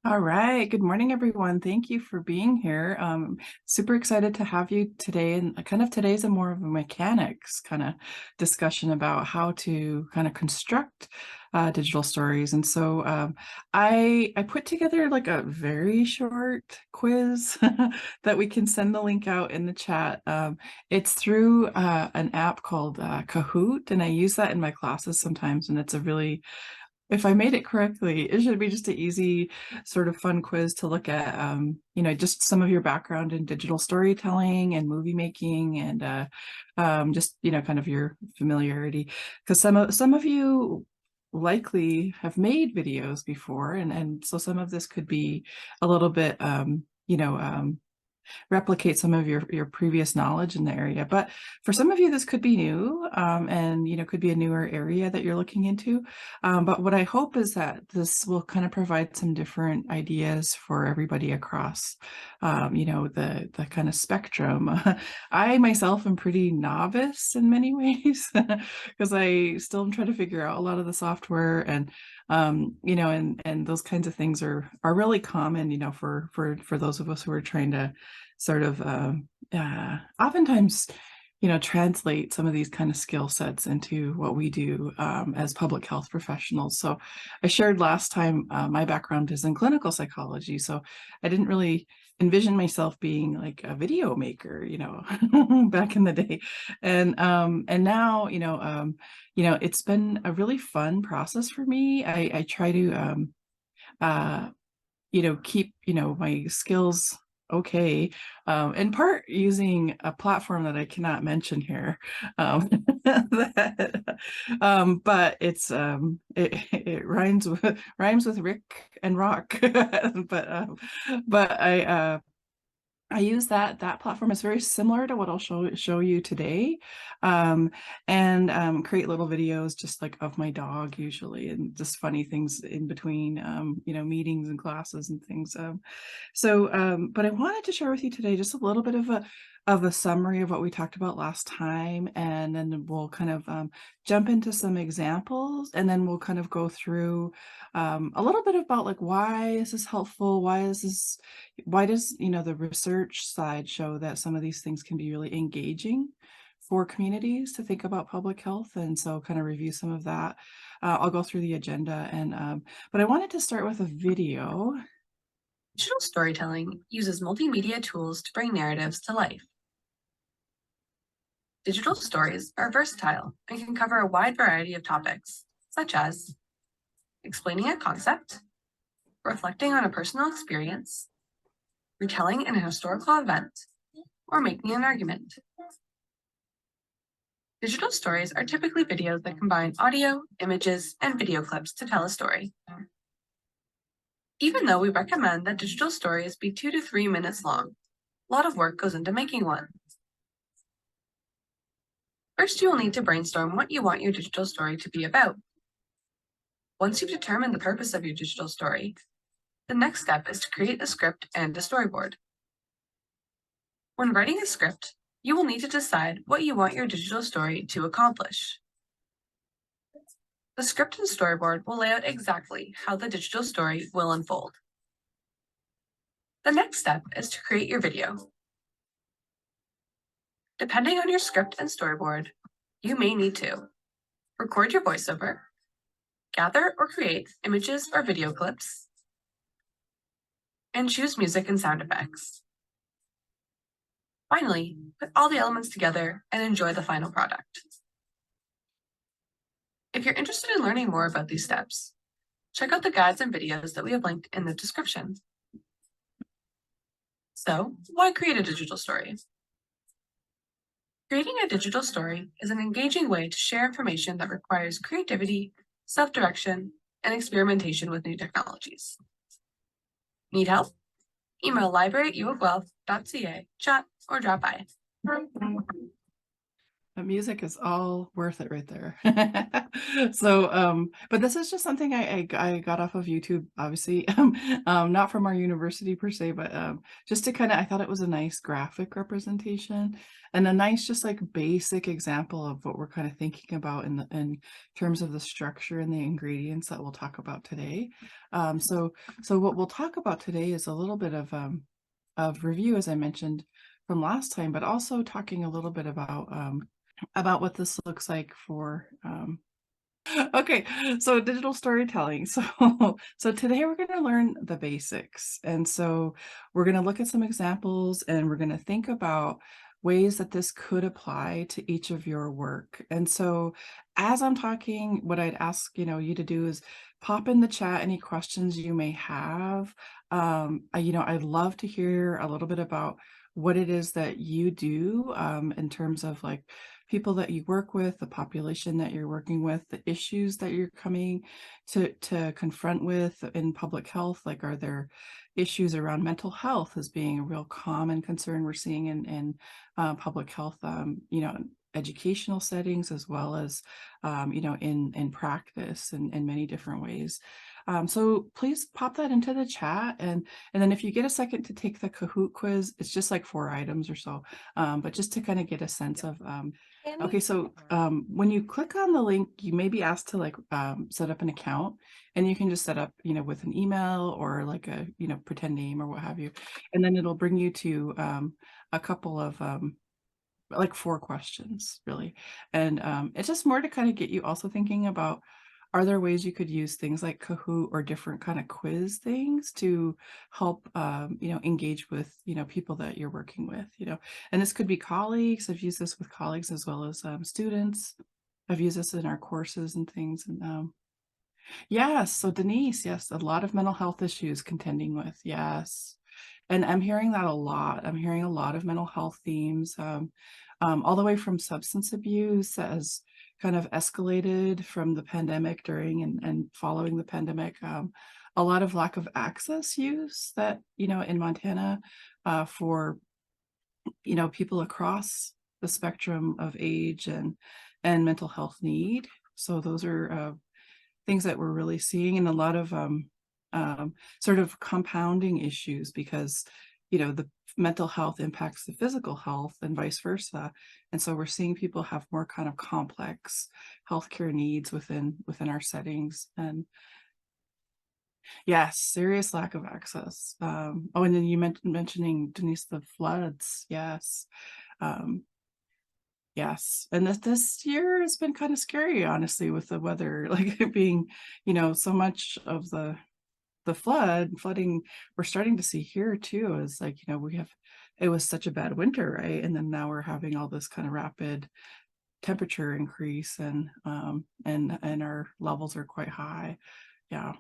All right. Good morning, everyone. Thank you for being here. Super excited to have you today. And today's a more of a mechanics kind of discussion about how to kind of construct digital stories. And so I put together like a very short quiz that we can send the link out in the chat. It's through an app called Kahoot, and I use that in my classes sometimes. And it's a really if I made it correctly, it should be just an easy sort of fun quiz to look at, just some of your background in digital storytelling and movie making and just, kind of your familiarity. Because some of you likely have made videos before, and so some of this could be a little bit, replicate some of your previous knowledge in the area. But for some of you, this could be new, and could be a newer area that you're looking into. But what I hope is that this will kind of provide some different ideas for everybody across, the kind of spectrum. I myself am pretty novice in many ways because I still am trying to figure out a lot of the software and and those kinds of things are really common, for those of us who are trying to sort of oftentimes translate some of these kind of skill sets into what we do as public health professionals. So I shared last time my background is in clinical psychology, so I didn't really envision myself being like a video maker, back in the day. And now, it's been a really fun process for me. I try to keep, my skills okay, in part using a platform that I cannot mention here. that, but it rhymes with Rick and Rock. But I use that platform. It's very similar to what I'll show you today, and create little videos just like of my dog usually, and just funny things in between, meetings and classes and things. But I wanted to share with you today just a little bit of a summary of what we talked about last time, and then we'll kind of jump into some examples, and then we'll kind of go through a little bit about like why is this helpful, why does the research side show that some of these things can be really engaging for communities to think about public health, and so kind of review some of that. I'll go through the agenda, and but I wanted to start with a video. Digital storytelling uses multimedia tools to bring narratives to life. Digital stories are versatile and can cover a wide variety of topics, such as explaining a concept, reflecting on a personal experience, retelling an historical event, or making an argument. Digital stories are typically videos that combine audio, images, and video clips to tell a story. Even though we recommend that digital stories be 2 to 3 minutes long, a lot of work goes into making one. First, you will need to brainstorm what you want your digital story to be about. Once you've determined the purpose of your digital story, the next step is to create a script and a storyboard. When writing a script, you will need to decide what you want your digital story to accomplish. The script and storyboard will lay out exactly how the digital story will unfold. The next step is to create your video. Depending on your script and storyboard, you may need to record your voiceover, gather or create images or video clips, and choose music and sound effects. Finally, put all the elements together and enjoy the final product. If you're interested in learning more about these steps, check out the guides and videos that we have linked in the description. So, why create a digital story? Creating a digital story is an engaging way to share information that requires creativity, self-direction, and experimentation with new technologies. Need help? Email library@uofwealth.ca, chat, or drop by. The music is all worth it right there. So, but this is just something I got off of YouTube, obviously, not from our university per se, but just to kind of, I thought it was a nice graphic representation and a nice, just like basic example of what we're kind of thinking about in terms of the structure and the ingredients that we'll talk about today. So what we'll talk about today is a little bit of review, as I mentioned from last time, but also talking a little bit about what this looks like for okay, so digital storytelling. So today we're going to learn the basics, and so we're going to look at some examples and we're going to think about ways that this could apply to each of your work. And so as I'm talking, what I'd ask you to do is pop in the chat any questions you may have. I'd love to hear a little bit about what it is that you do in terms of like people that you work with, the population that you're working with, the issues that you're coming to confront with in public health. Like, are there issues around mental health as being a real common concern we're seeing in public health, educational settings, as well as, in practice in many different ways. So please pop that into the chat, and then if you get a second to take the Kahoot quiz, it's just like 4 items or so, but just to kind of get a sense of okay, so when you click on the link, you may be asked to like set up an account, and you can just set up, with an email or like a, pretend name or what have you. And then it'll bring you to a couple of like 4 questions really. And it's just more to kind of get you also thinking about, are there ways you could use things like Kahoot or different kind of quiz things to help, engage with, people that you're working with, and this could be colleagues. I've used this with colleagues as well as students. I've used this in our courses and things. And yes, so Denise, yes, a lot of mental health issues contending with, yes. And I'm hearing that a lot. I'm hearing a lot of mental health themes, all the way from substance abuse that has kind of escalated from the pandemic during and following the pandemic. A lot of lack of access use that, in Montana for, people across the spectrum of age and mental health need. So those are things that we're really seeing, and a lot of sort of compounding issues because the mental health impacts the physical health and vice versa. And so we're seeing people have more kind of complex healthcare needs within our settings. And yes, serious lack of access. Oh, and then you mentioning, Denise, the floods. Yes. Yes, and this year has been kind of scary, honestly, with the weather, like it being, so much of the flooding we're starting to see here too is like, it was such a bad winter, right? And then now we're having all this kind of rapid temperature increase, and our levels are quite high. Yeah.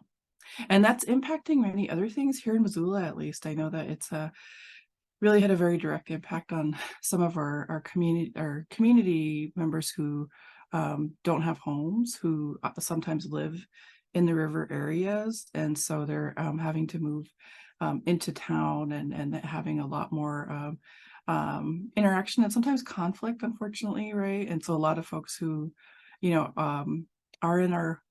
And that's impacting many other things here in Missoula, at least. I know that it's really had a very direct impact on some of our community members who don't have homes, who sometimes live in the river areas, and so they're having to move into town and having a lot more interaction and sometimes conflict, unfortunately, right? And so a lot of folks who, are in our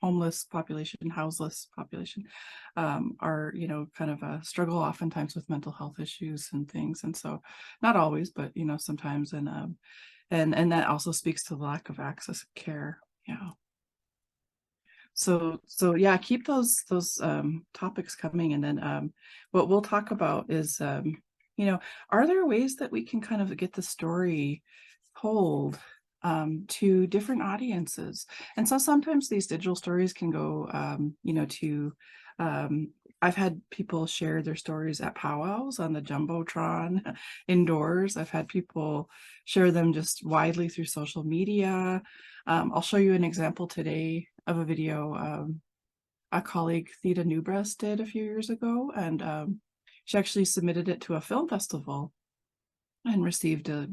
homeless population, houseless population, are, kind of a struggle oftentimes with mental health issues and things. And so not always, but, sometimes. And that also speaks to the lack of access to care. Yeah. So yeah, keep those topics coming. And then what we'll talk about is, are there ways that we can kind of get the story told to different audiences? And so sometimes these digital stories can go, to I've had people share their stories at powwows on the Jumbotron indoors. I've had people share them just widely through social media. I'll show you an example today of a video a colleague, Theda Newbreast, did a few years ago, and she actually submitted it to a film festival and received a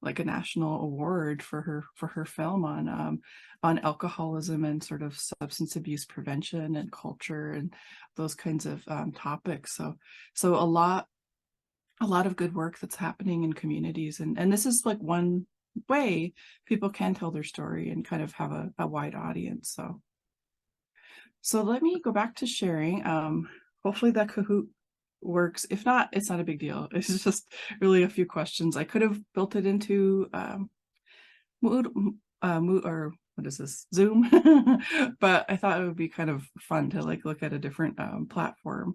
national award for her film on alcoholism and sort of substance abuse prevention and culture and those kinds of topics. So a lot of good work that's happening in communities, and this is like one way, people can tell their story and kind of have a wide audience. So let me go back to sharing. Hopefully that Kahoot works. If not, it's not a big deal. It's just really a few questions. I could have built it into Mood, Mood, or what is this, Zoom? But I thought it would be kind of fun to like look at a different platform.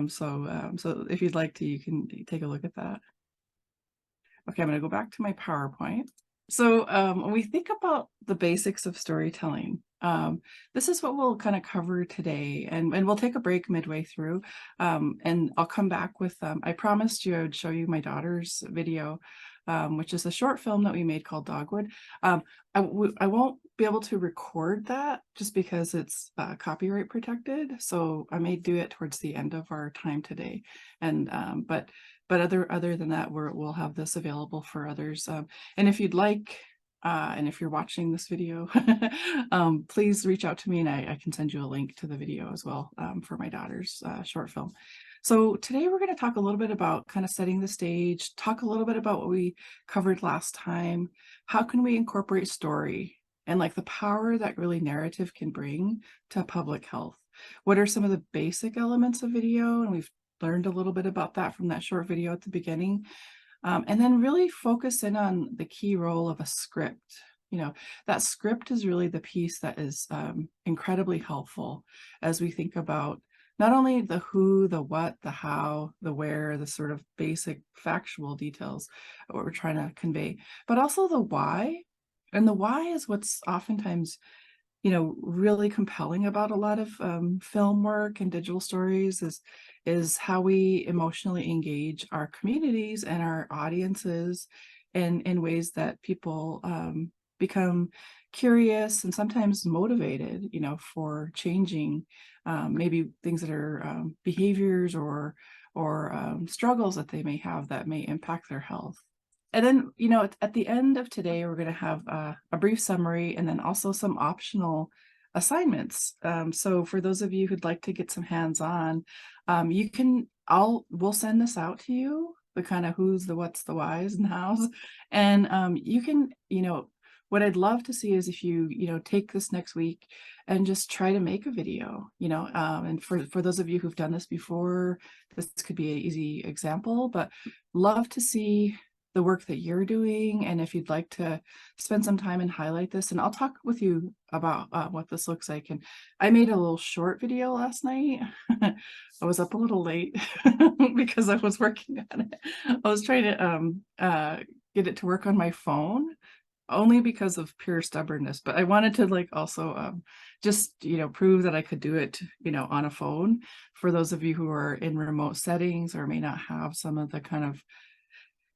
So if you'd like to, you can take a look at that. Okay, I'm going to go back to my PowerPoint. So when we think about the basics of storytelling, this is what we'll kind of cover today, and we'll take a break midway through, and I'll come back with, I promised you I would show you my daughter's video, which is a short film that we made called Dogwood. I won't be able to record that just because it's copyright protected, so I may do it towards the end of our time today, and but other than that, we'll have this available for others. And if you'd like, and if you're watching this video, please reach out to me and I can send you a link to the video as well, for my daughter's short film. So today we're going to talk a little bit about kind of setting the stage, talk a little bit about what we covered last time. How can we incorporate story and like the power that really narrative can bring to public health? What are some of the basic elements of video? And we've learned a little bit about that from that short video at the beginning. And then really focus in on the key role of a script. You know, that script is really the piece that is incredibly helpful as we think about not only the who, the what, the how, the where, the sort of basic factual details of what we're trying to convey, but also the why. And the why is what's oftentimes, you know, really compelling about a lot of film work and digital stories is how we emotionally engage our communities and our audiences in ways that people become curious and sometimes motivated, you know, for changing maybe things that are behaviors or struggles that they may have that may impact their health. And then, you know, at the end of today, we're going to have a brief summary and then also some optional assignments. So for those of you who'd like to get some hands-on, you can, we'll send this out to you, the kind of who's, the what's, the whys and hows. And you can, you know, what I'd love to see is if you, you know, take this next week and just try to make a video, you know, and for those of you who've done this before, this could be an easy example, but love to see the work that you're doing, and if you'd like to spend some time and highlight this, and I'll talk with you about what this looks like. And I made a little short video last night. I was up a little late because I was working on it. I was trying to get it to work on my phone only because of pure stubbornness, but I wanted to like also just, you know, prove that I could do it, you know, on a phone for those of you who are in remote settings or may not have some of the kind of,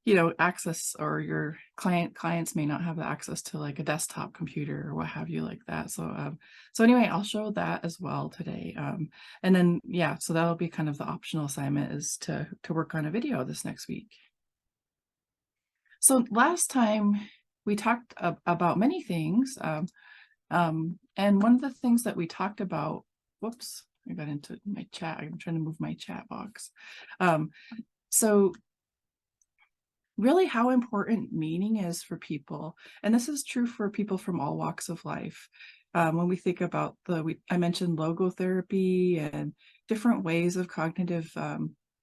you know, access, or your clients may not have the access to like a desktop computer or what have you like that. So so anyway, I'll show that as well today. And then yeah, so that'll be kind of the optional assignment, is to work on a video this next week. So last time we talked about many things, and one of the things that we talked about, whoops, I got into my chat. I'm trying to move my chat box. So really how important meaning is for people. And this is true for people from all walks of life. When we think about I mentioned logotherapy and different ways of cognitive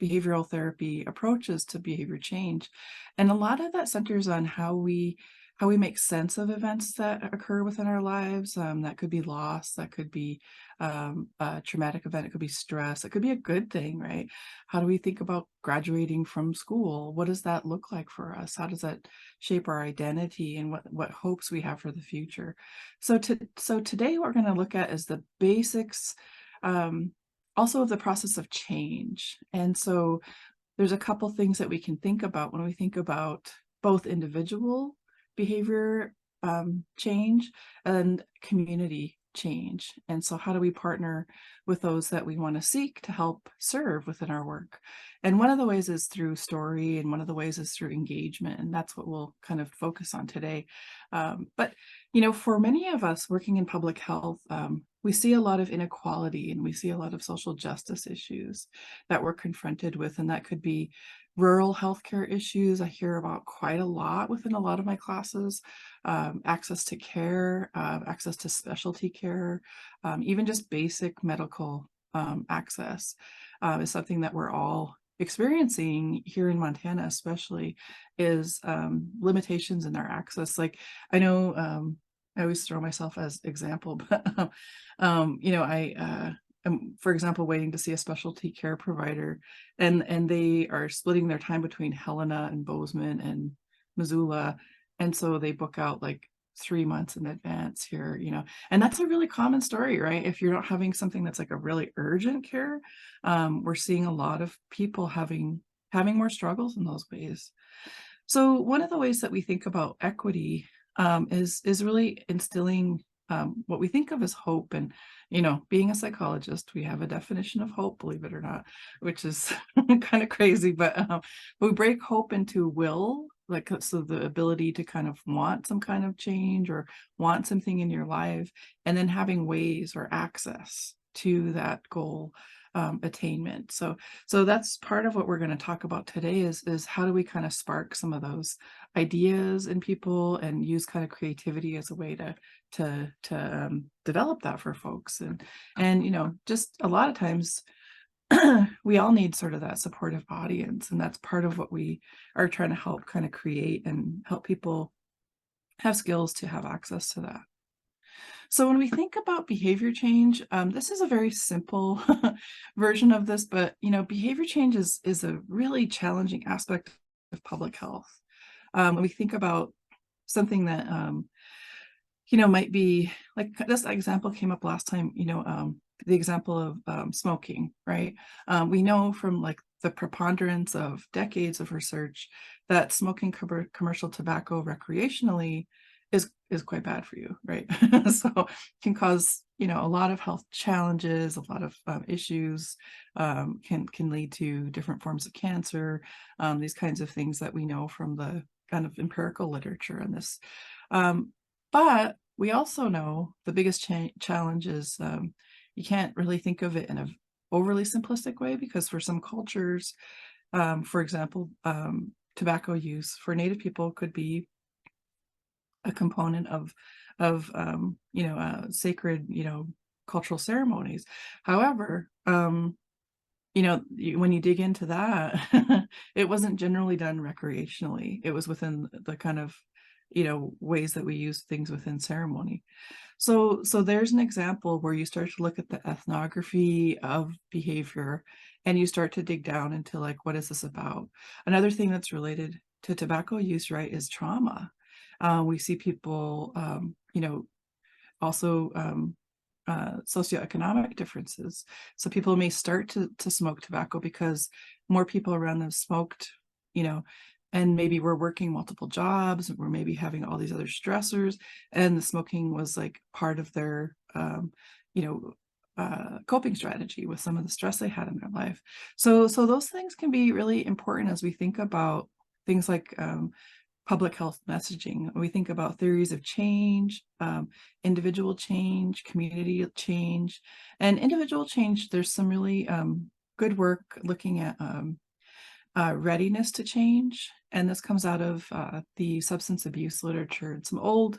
behavioral therapy approaches to behavior change. And a lot of that centers on how we make sense of events that occur within our lives. That could be loss, that could be a traumatic event, it could be stress, it could be a good thing, right? How do we think about graduating from school? What does that look like for us? How does that shape our identity and what hopes we have for the future? So today what we're going to look at is the basics, also of the process of change. And so there's a couple things that we can think about when we think about both individual behavior change and community change. And so how do we partner with those that we want to seek to help serve within our work? And one of the ways is through story, and one of the ways is through engagement, and that's what we'll kind of focus on today. But you know, for many of us working in public health, we see a lot of inequality and we see a lot of social justice issues that we're confronted with, and that could be rural healthcare issues I hear about quite a lot within a lot of my classes. Access to care, access to specialty care, even just basic medical access is something that we're all experiencing here in Montana, especially, is limitations in our access. Like, I know, I always throw myself as example, but I am, for example, waiting to see a specialty care provider, and they are splitting their time between Helena and Bozeman and Missoula, and so they book out like 3 months in advance here, and that's a really common story, right? If you're not having something that's like a really urgent care, we're seeing a lot of people having more struggles in those ways. So one of the ways that we think about equity is really instilling what we think of as hope. And being a psychologist, we have a definition of hope, believe it or not, which is kind of crazy. But we break hope into will, like, so the ability to kind of want some kind of change or want something in your life, and then having ways or access to that goal attainment. So that's part of what we're going to talk about today, is how do we kind of spark some of those ideas in people and use kind of creativity as a way to develop that for folks. And just a lot of times we all need sort of that supportive audience, and that's part of what we are trying to help kind of create and help people have skills to have access to that. So when we think about behavior change, this is a very simple version of this, but behavior change is a really challenging aspect of public health. When we think about something that might be like, this example came up last time, the example of smoking, right? We know from like the preponderance of decades of research that smoking commercial tobacco recreationally is quite bad for you, right? So it can cause a lot of health challenges, a lot of issues, can lead to different forms of cancer, these kinds of things that we know from the kind of empirical literature on this. But we also know the biggest challenge is you can't really think of it in an overly simplistic way, because for some cultures, for example, tobacco use for Native people could be a component of sacred cultural ceremonies. However, when you dig into that, it wasn't generally done recreationally. It was within the kind of ways that we use things within ceremony. So there's an example where you start to look at the ethnography of behavior, and you start to dig down into, like, what is this about? Another thing that's related to tobacco use, right, is trauma. We see people, also socioeconomic differences. So people may start to smoke tobacco because more people around them smoked, and maybe we're working multiple jobs, we're maybe having all these other stressors, and the smoking was like part of their coping strategy with some of the stress they had in their life. So those things can be really important as we think about things like public health messaging. We think about theories of change, individual change, community change. And individual change, there's some really good work looking at readiness to change. And this comes out of the substance abuse literature. It's some old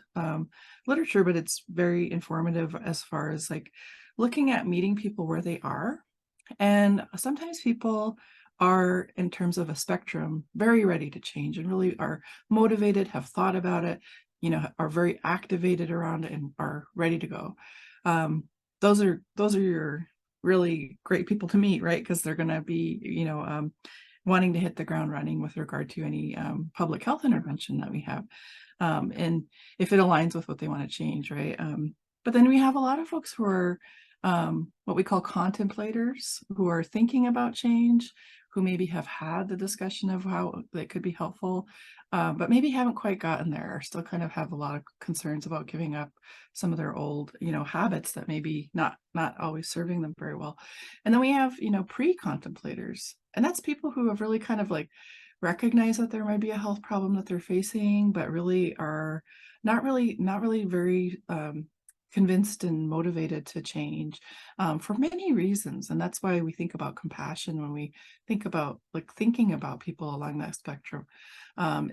literature, but it's very informative as far as like looking at meeting people where they are. And sometimes people are, in terms of a spectrum, very ready to change and really are motivated, have thought about it, are very activated around it and are ready to go. Those are your really great people to meet, right? Because they're going to be, wanting to hit the ground running with regard to any public health intervention that we have. And if it aligns with what they want to change, right? But then we have a lot of folks who are what we call contemplators, who are thinking about change, who maybe have had the discussion of how it could be helpful, but maybe haven't quite gotten there, or still kind of have a lot of concerns about giving up some of their old, habits that maybe not always serving them very well. And then we have, pre-contemplators, and that's people who have really kind of like recognized that there might be a health problem that they're facing, but really are not really very convinced and motivated to change for many reasons. And that's why we think about compassion when we think about like thinking about people along that spectrum,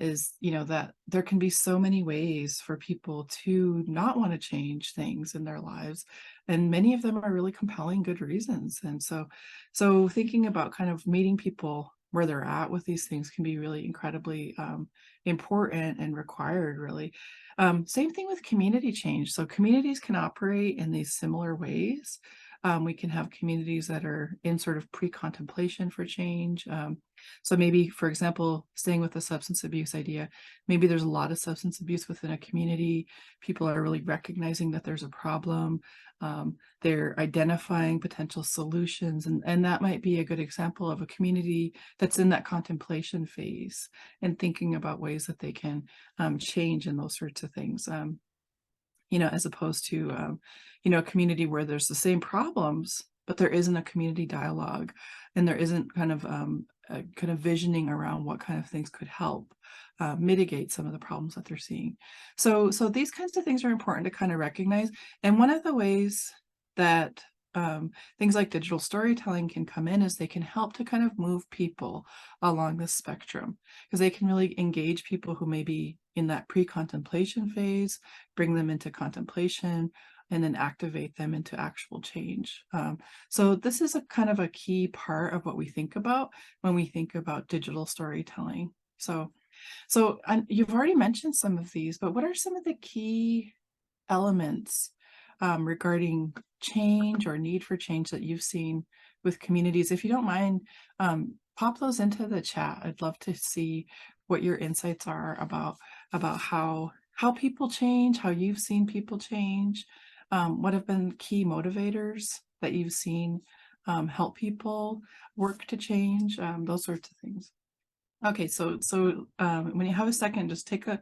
is, you know, that there can be so many ways for people to not want to change things in their lives. And many of them are really compelling, good reasons. And so thinking about kind of meeting people where they're at with these things can be really incredibly important and required, really. Same thing with community change. So communities can operate in these similar ways. We can have communities that are in sort of pre-contemplation for change. So maybe, for example, staying with the substance abuse idea, maybe there's a lot of substance abuse within a community. People are really recognizing that there's a problem. They're identifying potential solutions, and that might be a good example of a community that's in that contemplation phase and thinking about ways that they can change and those sorts of things. You know, as opposed to, you know, a community where there's the same problems, but there isn't a community dialogue and there isn't kind of a kind of visioning around what kind of things could help mitigate some of the problems that they're seeing. So these kinds of things are important to kind of recognize. And one of the ways that things like digital storytelling can come in is they can help to kind of move people along the spectrum, because they can really engage people who may be in that pre-contemplation phase, bring them into contemplation, and then activate them into actual change. So this is a kind of a key part of what we think about when we think about digital storytelling. So you've already mentioned some of these, but what are some of the key elements regarding change or need for change that you've seen with communities? If you don't mind, pop those into the chat. I'd love to see what your insights are about how people change, how you've seen people change, what have been key motivators that you've seen help people work to change, those sorts of things. Okay, so when you have a second, just take a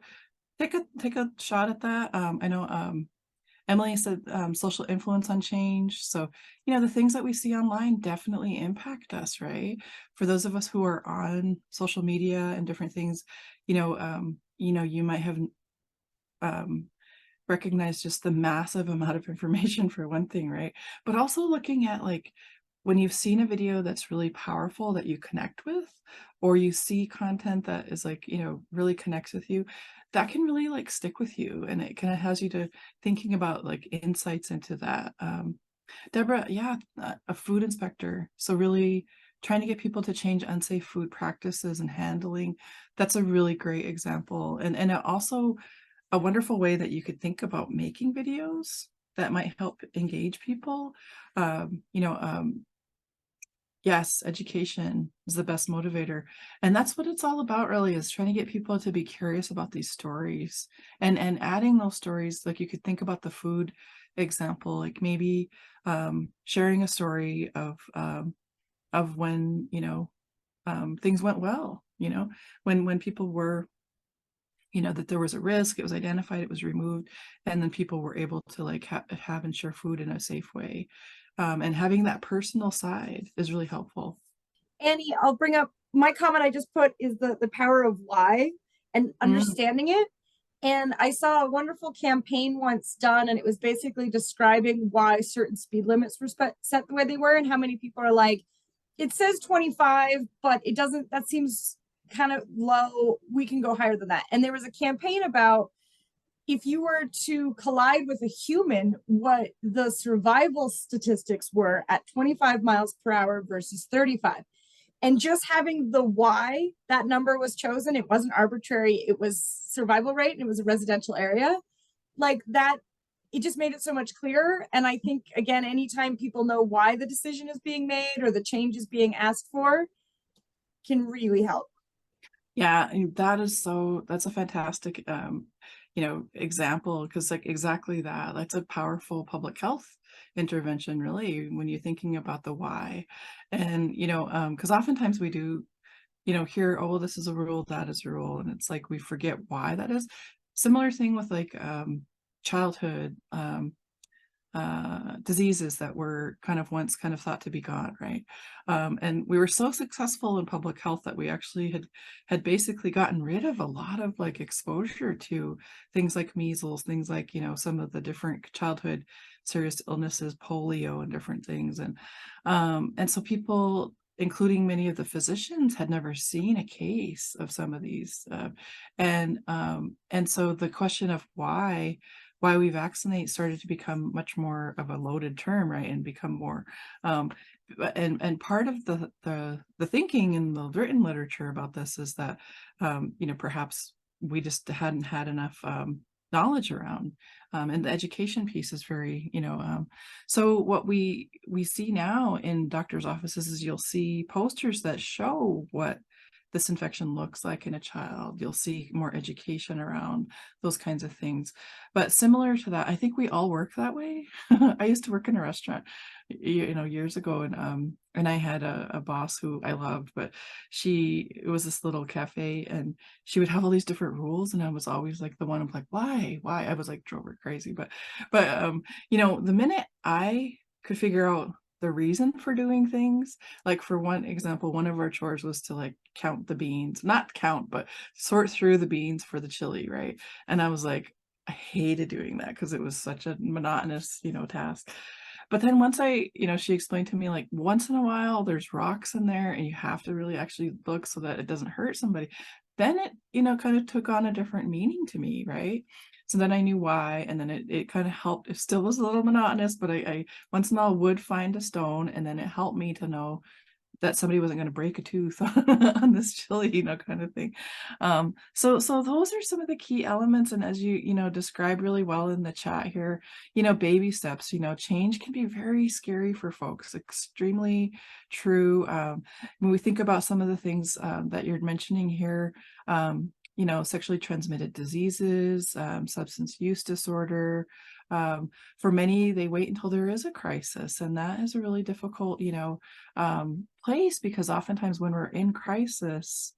shot at that. I know Emily said social influence on change. So, you know, the things that we see online definitely impact us, right? For those of us who are on social media and different things, you know, you might have recognized just the massive amount of information for one thing, right? But also looking at like when you've seen a video that's really powerful that you connect with, or you see content that is like, you know, really connects with you, that can really like stick with you, and it kind of has you to thinking about like insights into that. Deborah, yeah, a food inspector. So really trying to get people to change unsafe food practices and handling. That's a really great example. And it also a wonderful way that you could think about making videos that might help engage people. You know, yes, education is the best motivator. And that's what it's all about, really, is trying to get people to be curious about these stories and adding those stories. Like you could think about the food example, like maybe sharing a story of when, you know, things went well, you know, when people were, you know, that there was a risk, it was identified, it was removed, and then people were able to like have and share food in a safe way. And having that personal side is really helpful. Annie, I'll bring up my comment I just put is the power of why and understanding it. And I saw a wonderful campaign once done, and it was basically describing why certain speed limits were set the way they were, and how many people are like, it says 25, but it doesn't, that seems kind of low. We can go higher than that. And there was a campaign about if you were to collide with a human, what the survival statistics were at 25 miles per hour versus 35. And just having the why that number was chosen, it wasn't arbitrary, it was survival rate, and it was a residential area. Like that, it just made it so much clearer. And I think, again, anytime people know why the decision is being made or the change is being asked for, can really help. Yeah, and that's a fantastic you know, example, because like exactly that, that's a powerful public health intervention, really, when you're thinking about the why. And you know, because oftentimes we do, you know, hear, oh, this is a rule, that is a rule, and it's like we forget why that is. Similar thing with like childhood diseases that were kind of once kind of thought to be gone, right? And we were so successful in public health that we actually had basically gotten rid of a lot of like exposure to things like measles, things like, some of the different childhood serious illnesses, polio and different things. And so people, including many of the physicians, had never seen a case of some of these. And so the question of why we vaccinate started to become much more of a loaded term, right? And become more, and part of the thinking in the written literature about this is that, perhaps we just hadn't had enough knowledge around, and the education piece is very, so what we see now in doctors' offices is you'll see posters that show what this infection looks like in a child. You'll see more education around those kinds of things. But similar to that, I think we all work that way. I used to work in a restaurant, years ago, and I had a boss who I loved, but it was this little cafe, and she would have all these different rules, and I was always like the one, I'm like, why? I was like drove her crazy, but the minute I could figure out the reason for doing things, like for one example, one of our chores was to like count the beans, not count, but sort through the beans for the chili, right? And I was like, I hated doing that because it was such a monotonous, task. But then once she explained to me, like, once in a while there's rocks in there and you have to really actually look so that it doesn't hurt somebody. Then it, kind of took on a different meaning to me, right? So then I knew why, and then it kind of helped. It still was a little monotonous, but I once in a while would find a stone, and then it helped me to know that somebody wasn't going to break a tooth on this chili, kind of thing. So those are some of the key elements. And as you describe really well in the chat here, baby steps, change can be very scary for folks, extremely true. When we think about some of the things that you're mentioning here, sexually transmitted diseases, substance use disorder. For many, they wait until there is a crisis, and that is a really difficult, place, because oftentimes when we're in crisis,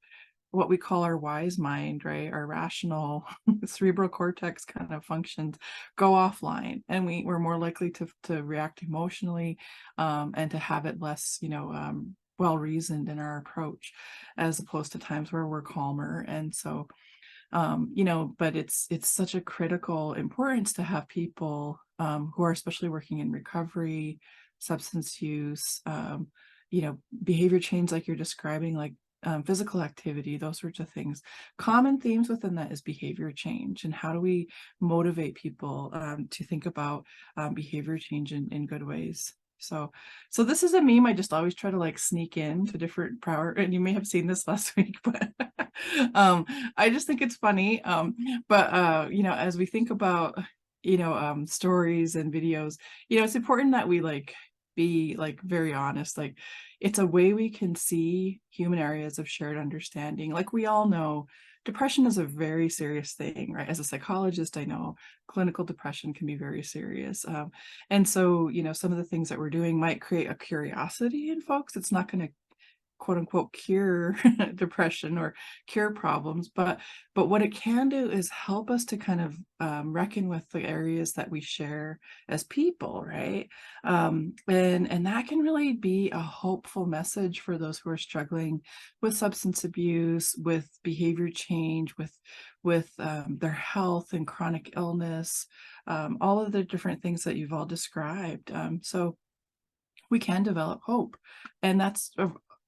what we call our wise mind, right, our rational cerebral cortex kind of functions go offline, and we're more likely to react emotionally, and to have it less, well reasoned in our approach, as opposed to times where we're calmer. And so but it's such a critical importance to have people who are especially working in recovery, substance use, behavior change like you're describing, like physical activity, those sorts of things. Common themes within that is behavior change, and how do we motivate people to think about behavior change in good ways. So this is a meme I just always try to like sneak in to different power, and you may have seen this last week, but I just think it's funny. But as we think about stories and videos, it's important that we like be like very honest. Like, it's a way we can see human areas of shared understanding. Like, we all know depression is a very serious thing, right? As a psychologist, I know clinical depression can be very serious. And so, some of the things that we're doing might create a curiosity in folks. It's not going to quote unquote cure depression or cure problems, but what it can do is help us to kind of reckon with the areas that we share as people, right? And that can really be a hopeful message for those who are struggling with substance abuse, with behavior change, with their health and chronic illness, all of the different things that you've all described. So we can develop hope, and that's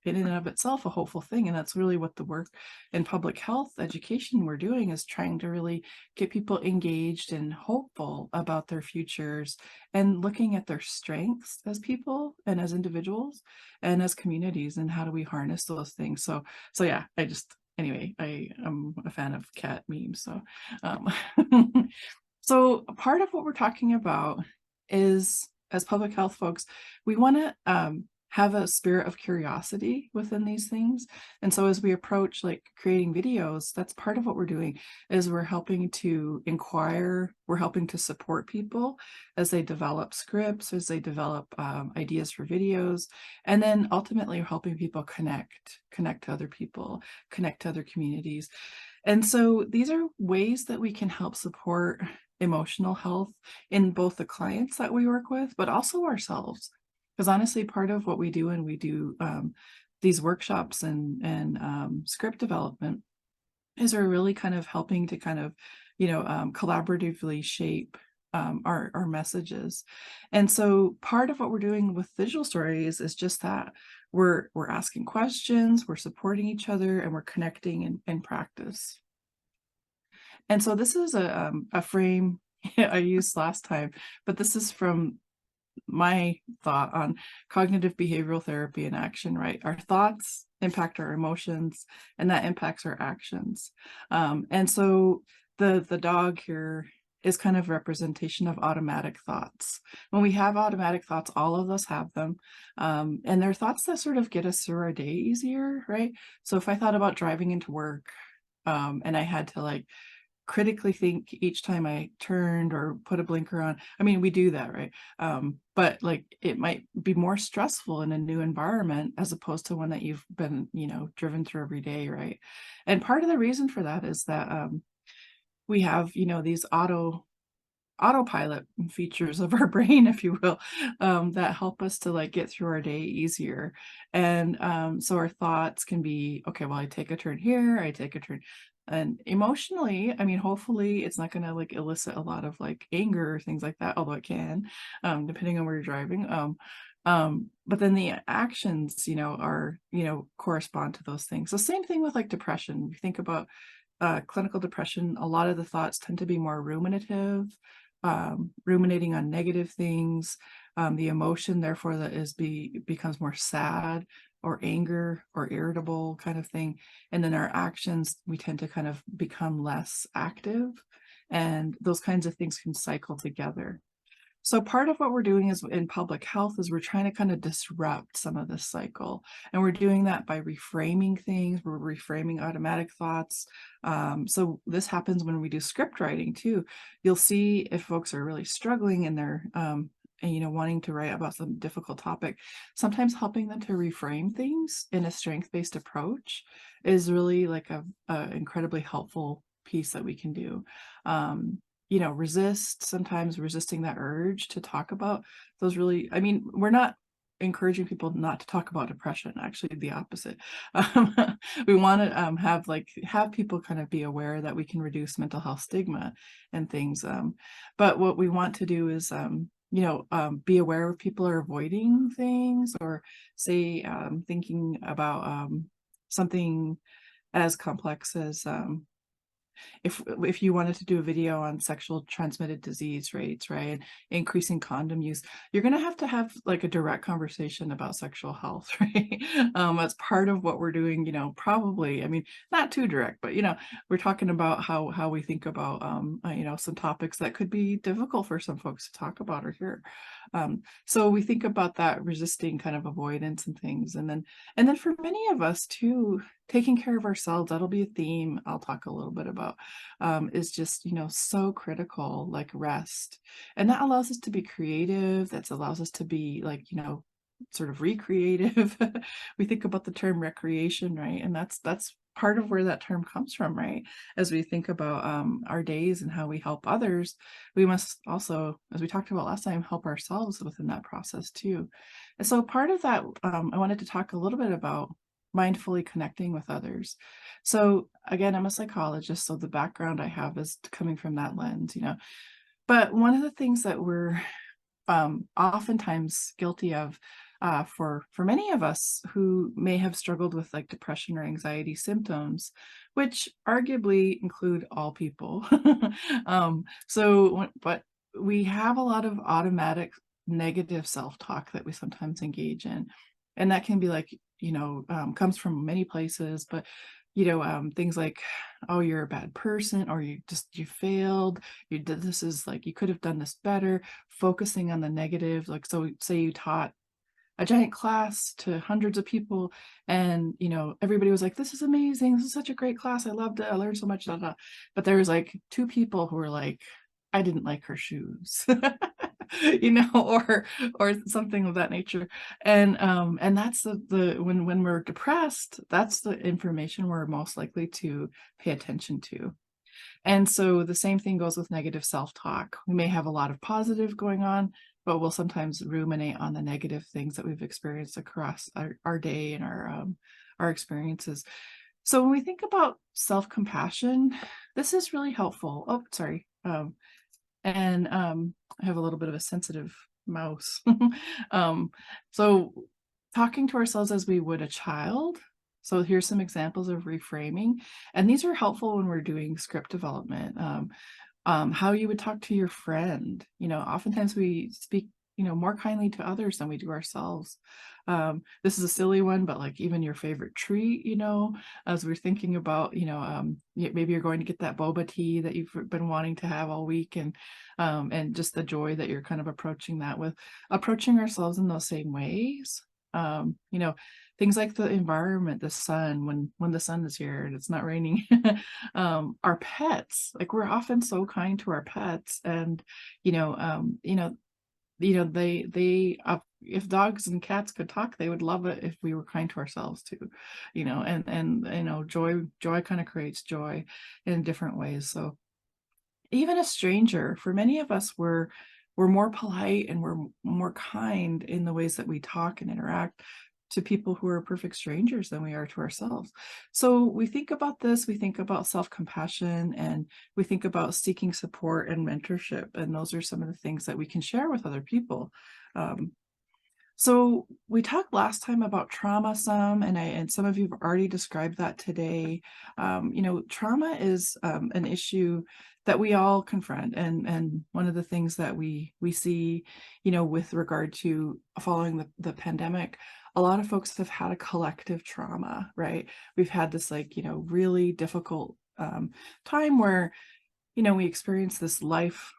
in and of itself a hopeful thing. And that's really what the work in public health education we're doing, is trying to really get people engaged and hopeful about their futures, and looking at their strengths as people and as individuals and as communities, and how do we harness those things. So yeah, anyway, I am a fan of cat memes. So so part of what we're talking about is, as public health folks, we want to have a spirit of curiosity within these things. And so as we approach like creating videos, that's part of what we're doing, is we're helping to inquire, we're helping to support people as they develop scripts, as they develop ideas for videos, and then ultimately we're helping people connect to other people, connect to other communities. And so these are ways that we can help support emotional health in both the clients that we work with, but also ourselves. Because honestly, part of what we do when we do these workshops and script development is we're really kind of helping to kind of, collaboratively shape our messages. And so part of what we're doing with visual stories is just that we're asking questions, we're supporting each other, and we're connecting in practice. And so this is a frame I used last time, but this is from my thought on cognitive behavioral therapy in action, right? Our thoughts impact our emotions, and that impacts our actions. And so the dog here is kind of representation of automatic thoughts. When we have automatic thoughts, all of us have them. And they're thoughts that sort of get us through our day easier, right? So if I thought about driving into work, and I had to like critically think each time I turned or put a blinker on. I mean, we do that, right? But like it might be more stressful in a new environment as opposed to one that you've been, driven through every day, right? And part of the reason for that is that we have, these autopilot features of our brain, if you will, that help us to like get through our day easier. And so our thoughts can be, okay, well, I take a turn here, I take a turn. And emotionally, I mean, hopefully it's not going to like elicit a lot of like anger or things like that, although it can, depending on where you're driving. But then the actions, are, correspond to those things. So same thing with like depression. We think about clinical depression, a lot of the thoughts tend to be more ruminative, ruminating on negative things. The emotion, therefore, that becomes more sad or anger or irritable kind of thing. And then our actions, we tend to kind of become less active, and those kinds of things can cycle together. So part of what we're doing is in public health is we're trying to kind of disrupt some of this cycle. And we're doing that by reframing things. We're reframing automatic thoughts. So this happens when we do script writing too. You'll see if folks are really struggling and they're wanting to write about some difficult topic, sometimes helping them to reframe things in a strength-based approach is really like a incredibly helpful piece that we can do. Sometimes resisting that urge to talk about those really, I mean, we're not encouraging people not to talk about depression, actually the opposite. We want to have people kind of be aware that we can reduce mental health stigma and things. But what we want to do is be aware if people are avoiding things, or say thinking about something as complex as if you wanted to do a video on sexual transmitted disease rates, right, and increasing condom use, you're going to have like a direct conversation about sexual health, right? That's part of what we're doing, probably, I mean, not too direct, but we're talking about how we think about some topics that could be difficult for some folks to talk about or hear. So we think about that, resisting kind of avoidance and things. And then for many of us too, taking care of ourselves, that'll be a theme I'll talk a little bit about, is just, so critical, like rest. And that allows us to be creative. That allows us to be like, sort of recreative. We think about the term recreation, right? And that's part of where that term comes from, right? As we think about our days and how we help others, we must also, as we talked about last time, help ourselves within that process too. And so part of that, I wanted to talk a little bit about mindfully connecting with others. So again, I'm a psychologist, so the background I have is coming from that lens, But one of the things that we're oftentimes guilty of, for many of us who may have struggled with like depression or anxiety symptoms, which arguably include all people. But we have a lot of automatic negative self-talk that we sometimes engage in. And that can be like, comes from many places, but things like, oh, you're a bad person, or you failed, you did, this is like, you could have done this better, focusing on the negative. Like, so say you taught a giant class to hundreds of people, and everybody was like, this is amazing, this is such a great class, I loved it, I learned so much, but there was like two people who were like, I didn't like her shoes. Or something of that nature. And that's the when we're depressed, that's the information we're most likely to pay attention to. And so the same thing goes with negative self-talk. We may have a lot of positive going on, but we'll sometimes ruminate on the negative things that we've experienced across our day and our experiences. So when we think about self-compassion, this is really helpful. Oh, sorry. I have a little bit of a sensitive mouse. um, so talking to ourselves as we would a child. So here's some examples of reframing, and these are helpful when we're doing script development. How you would talk to your friend. Oftentimes we speak, more kindly to others than we do ourselves. This is a silly one, but like even your favorite treat, as we're thinking about, maybe you're going to get that boba tea that you've been wanting to have all week, and just the joy that you're kind of approaching that with, approaching ourselves in those same ways. Things like the environment, the sun, when the sun is here and it's not raining. Our pets, like we're often so kind to our pets, and they if dogs and cats could talk, they would love it if we were kind to ourselves too. And joy kind of creates joy in different ways. So even a stranger, for many of us, we're more polite and we're more kind in the ways that we talk and interact to people who are perfect strangers than we are to ourselves. So we think about this, we think about self-compassion, and we think about seeking support and mentorship. And those are some of the things that we can share with other people. So we talked last time about trauma some, and some of you have already described that today. Trauma is an issue that we all confront, and one of the things that we see, with regard to following the pandemic, a lot of folks have had a collective trauma, right? We've had this really difficult time where we experienced this life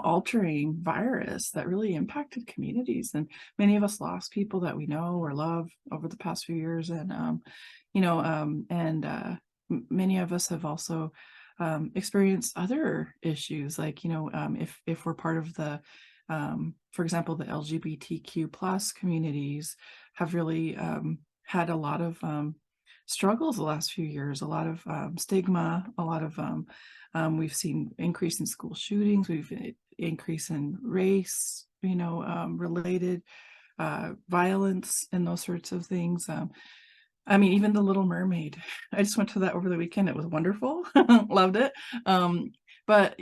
altering virus that really impacted communities, and many of us lost people that we know or love over the past few years. And many of us have also experienced other issues, like if we're part of the for example, the LGBTQ plus communities have really had a lot of struggles the last few years, a lot of stigma, a lot of we've seen increase in school shootings, we've increase in race, related violence and those sorts of things. Even The Little Mermaid. I just went to that over the weekend. It was wonderful. Loved it. But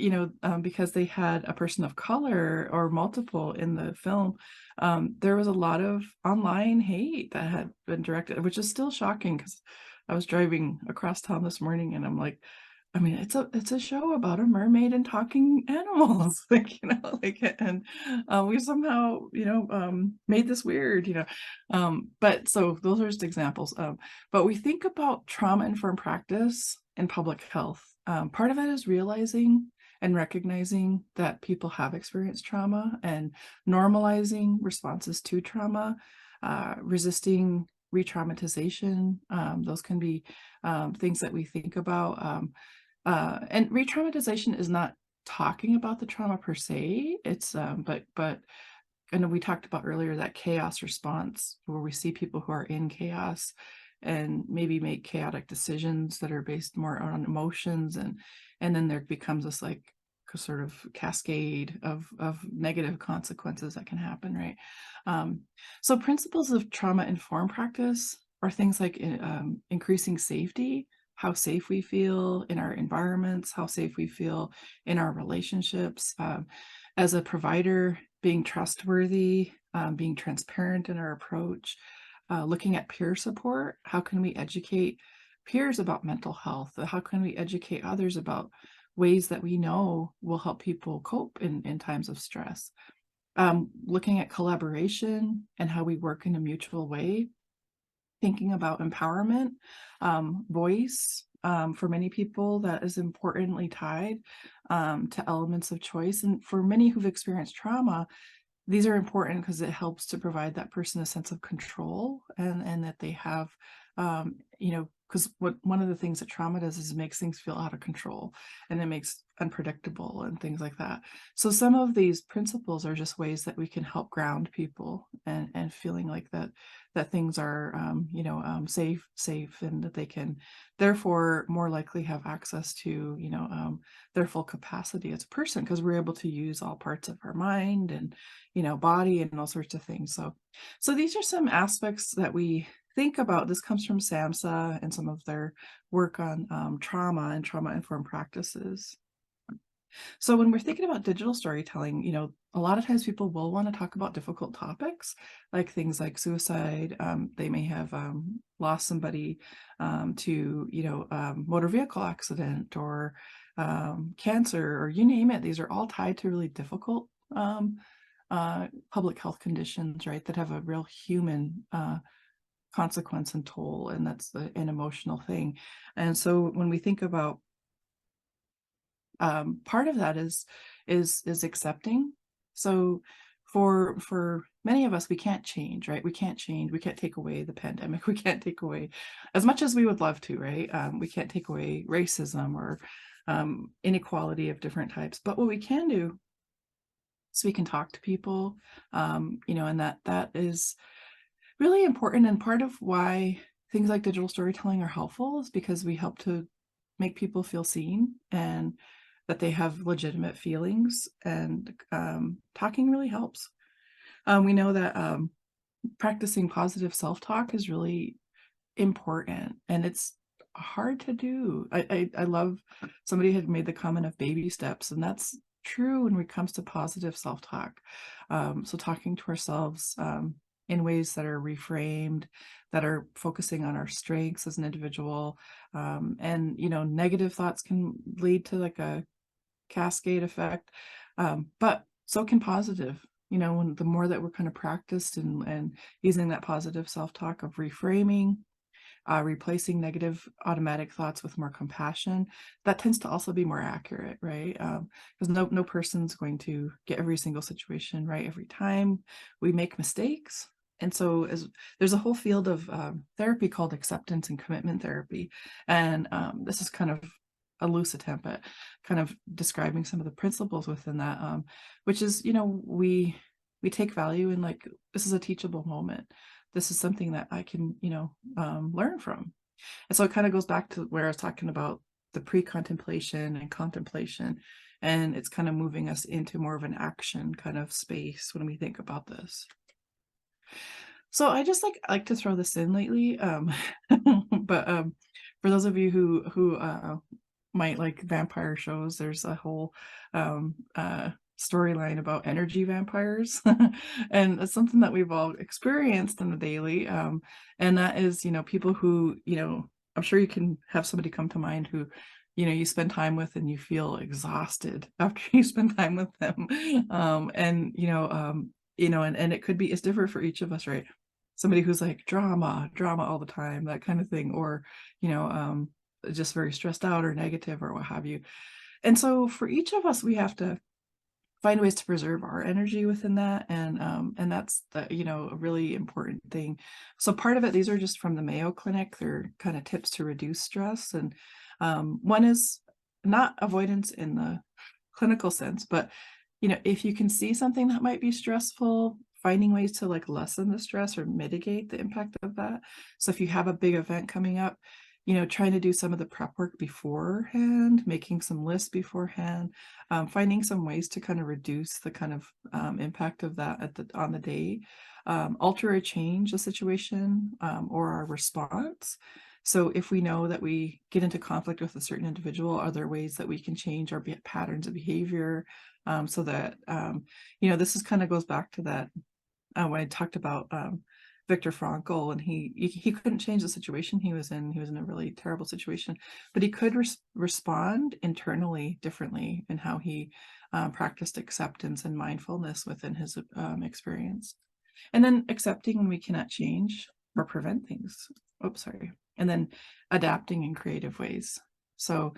because they had a person of color or multiple in the film, there was a lot of online hate that had been directed, which is still shocking, because I was driving across town this morning and I'm like, it's a show about a mermaid and talking animals, and we somehow, made this weird, but so those are just examples. But we think about trauma-informed practice in public health. Part of it is realizing and recognizing that people have experienced trauma and normalizing responses to trauma, resisting re-traumatization. Those can be things that we think about. And re-traumatization is not talking about the trauma per se. It's but I know we talked about earlier that chaos response, where we see people who are in chaos and maybe make chaotic decisions that are based more on emotions, and then there becomes this like sort of cascade of negative consequences that can happen, right? So principles of trauma-informed practice are things like increasing safety, how safe we feel in our environments, how safe we feel in our relationships. As a provider, being trustworthy, being transparent in our approach, looking at peer support. How can we educate peers about mental health? How can we educate others about ways that we know will help people cope in times of stress? Looking at collaboration and how we work in a mutual way. Thinking about empowerment, voice. For many people, that is importantly tied to elements of choice. And for many who've experienced trauma, these are important because it helps to provide that person a sense of control, and that they have you know, because one of the things that trauma does is it makes things feel out of control, and it makes unpredictable and things like that. So some of these principles are just ways that we can help ground people, and feeling like that things are, you know, safe, and that they can therefore more likely have access to, you know, their full capacity as a person, because we're able to use all parts of our mind and, you know, body and all sorts of things. So these are some aspects that we think about. This comes from SAMHSA and some of their work on trauma and trauma-informed practices. So when we're thinking about digital storytelling, you know, a lot of times people will want to talk about difficult topics, like things like suicide. They may have lost somebody to, you know, motor vehicle accident, or cancer, or you name it. These are all tied to really difficult public health conditions, right, that have a real human consequence and toll, and that's an emotional thing. And so when we think about part of that is accepting. So for many of us, we can't change, right? We can't change. We can't take away the pandemic. We can't take away, as much as we would love to, right? We can't take away racism or inequality of different types. But what we can do is we can talk to people, you know, and that is really important. And part of why things like digital storytelling are helpful is because we help to make people feel seen, and that they have legitimate feelings, and talking really helps. We know that practicing positive self-talk is really important, and it's hard to do. I love, somebody had made the comment of baby steps, and that's true when it comes to positive self-talk. So talking to ourselves in ways that are reframed, that are focusing on our strengths as an individual. And, you know, negative thoughts can lead to like a cascade effect, but so can positive. You know, when the more that we're kind of practiced and using that positive self-talk of reframing, replacing negative automatic thoughts with more compassion, that tends to also be more accurate, right? Because no person's going to get every single situation right every time. We make mistakes. And so there's a whole field of therapy called acceptance and commitment therapy. And this is kind of a loose attempt at kind of describing some of the principles within that, which is, you know, we take value in, like, this is a teachable moment. This is something that I can, you know, learn from. And so it kind of goes back to where I was talking about the pre-contemplation and contemplation, and it's kind of moving us into more of an action kind of space when we think about this. So I just like to throw this in lately, but for those of you who might like vampire shows, there's a whole storyline about energy vampires, and it's something that we've all experienced in the daily, and that is, you know, people who, you know, I'm sure you can have somebody come to mind who, you know, you spend time with and you feel exhausted after you spend time with them, and you know, and it could be, it's different for each of us, right? Somebody who's like drama all the time, that kind of thing, or, you know, just very stressed out or negative or what have you. And so for each of us, we have to find ways to preserve our energy within that, and that's the, you know, a really important thing. So part of it, these are just from the Mayo Clinic. They're kind of tips to reduce stress, and one is not avoidance in the clinical sense, but, you know, if you can see something that might be stressful, finding ways to like lessen the stress or mitigate the impact of that. So if you have a big event coming up, you know, trying to do some of the prep work beforehand, making some lists beforehand, finding some ways to kind of reduce the kind of impact of that on the day, alter or change the situation, or our response. So if we know that we get into conflict with a certain individual, are there ways that we can change our patterns of behavior, so that, you know, this is kind of goes back to that when I talked about Viktor Frankl, and he couldn't change the situation he was in. He was in a really terrible situation, but he could respond internally differently in how he practiced acceptance and mindfulness within his experience. And then accepting when we cannot change or prevent things. Oops, sorry. And then adapting in creative ways. So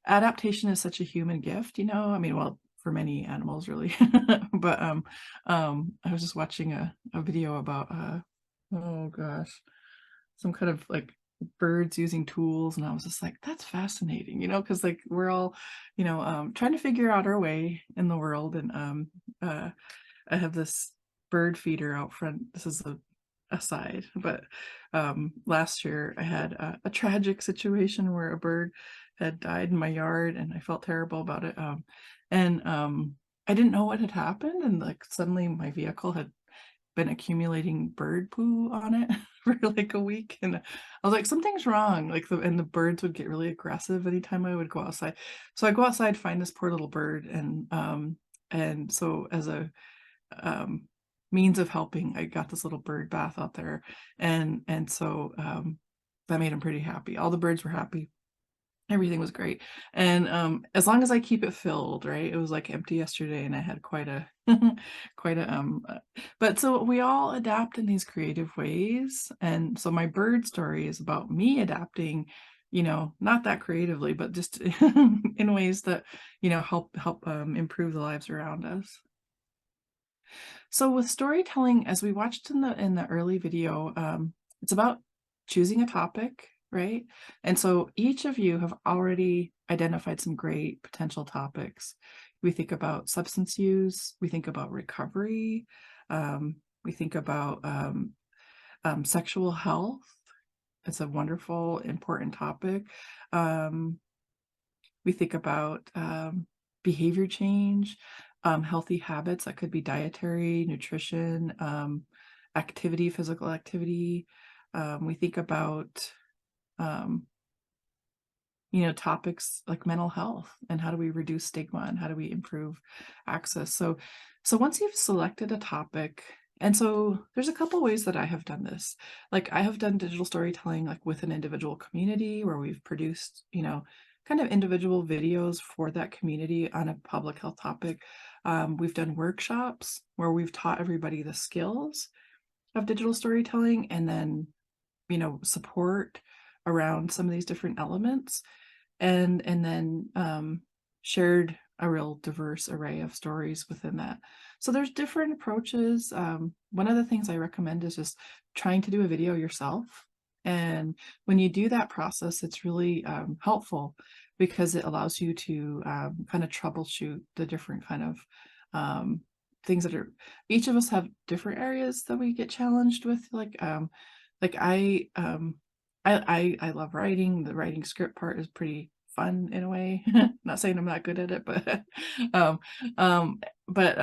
adaptation is such a human gift, you know. I mean, well, for many animals really. But I was just watching a video about oh gosh, some kind of like birds using tools, and I was just like, that's fascinating, because like we're all, trying to figure out our way in the world. And I have this bird feeder out front. This is a aside, but last year I had a tragic situation where a bird had died in my yard, and I felt terrible about it. And I didn't know what had happened, and like suddenly my vehicle had been accumulating bird poo on it for like a week, and I was like, something's wrong. Like the birds would get really aggressive anytime I would go outside. So I go outside, find this poor little bird, and so as a um means of helping, I got this little bird bath out there, and so that made him pretty happy. All the birds were happy. Everything was great. And as long as I keep it filled, right? It was like empty yesterday, and I had quite a quite a but so we all adapt in these creative ways. And so my bird story is about me adapting, not that creatively, but just in ways that, help improve the lives around us. So with storytelling, as we watched in the early video, it's about choosing a topic, right? And so each of you have already identified some great potential topics. We think about substance use, we think about recovery, we think about sexual health. It's a wonderful, important topic. Um, we think about behavior change, healthy habits that could be dietary, nutrition, activity, physical activity. We think about, um, topics like mental health, and how do we reduce stigma, and how do we improve access. So once you've selected a topic, and so there's a couple ways that I have done this. Like I have done digital storytelling like with an individual community where we've produced, kind of individual videos for that community on a public health topic. We've done workshops where we've taught everybody the skills of digital storytelling, and then, support around some of these different elements, and then shared a real diverse array of stories within that. So there's different approaches. One of the things I recommend is just trying to do a video yourself. And when you do that process, it's really helpful because it allows you to kind of troubleshoot the different kind of things that are, each of us have different areas that we get challenged with. Like I love writing. The writing script part is pretty fun in a way. Not saying I'm not good at it, but um um but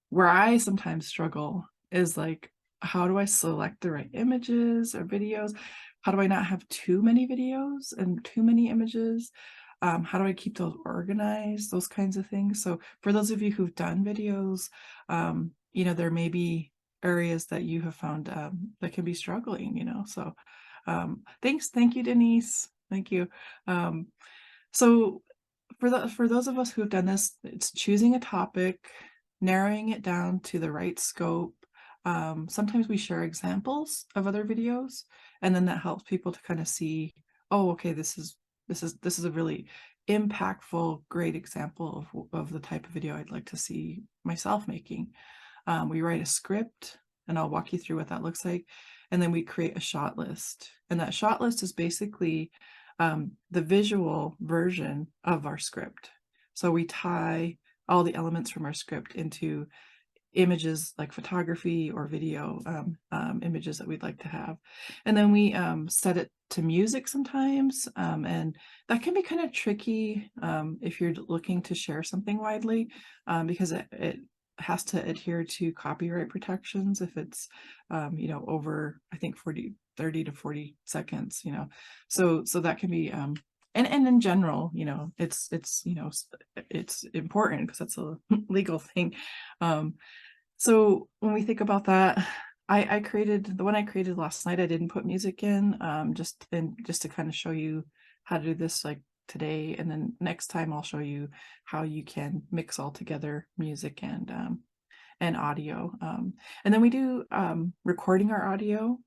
where I sometimes struggle is like, how do I select the right images or videos? How do I not have too many videos and too many images? How do I keep those organized? Those kinds of things. So for those of you who've done videos, there may be areas that you have found that can be struggling, So thank you, Denise. Thank you. Um, so for those of us who have done this, it's choosing a topic, narrowing it down to the right scope. Sometimes we share examples of other videos, and then that helps people to kind of see, oh, okay, this is a really impactful, great example of the type of video I'd like to see myself making. We write a script, and I'll walk you through what that looks like. And then we create a shot list. And that shot list is basically the visual version of our script. So we tie all the elements from our script into images like photography or video images that we'd like to have. And then we set it to music sometimes. And that can be kind of tricky if you're looking to share something widely, because it has to adhere to copyright protections if it's over, I think, 30 to 40 seconds, so that can be and in general, it's important because that's a legal thing. So when we think about that, I created the one I created last night. I didn't put music in, just to kind of show you how to do this like today, and then next time I'll show you how you can mix all together music and audio. And then we do recording our audio,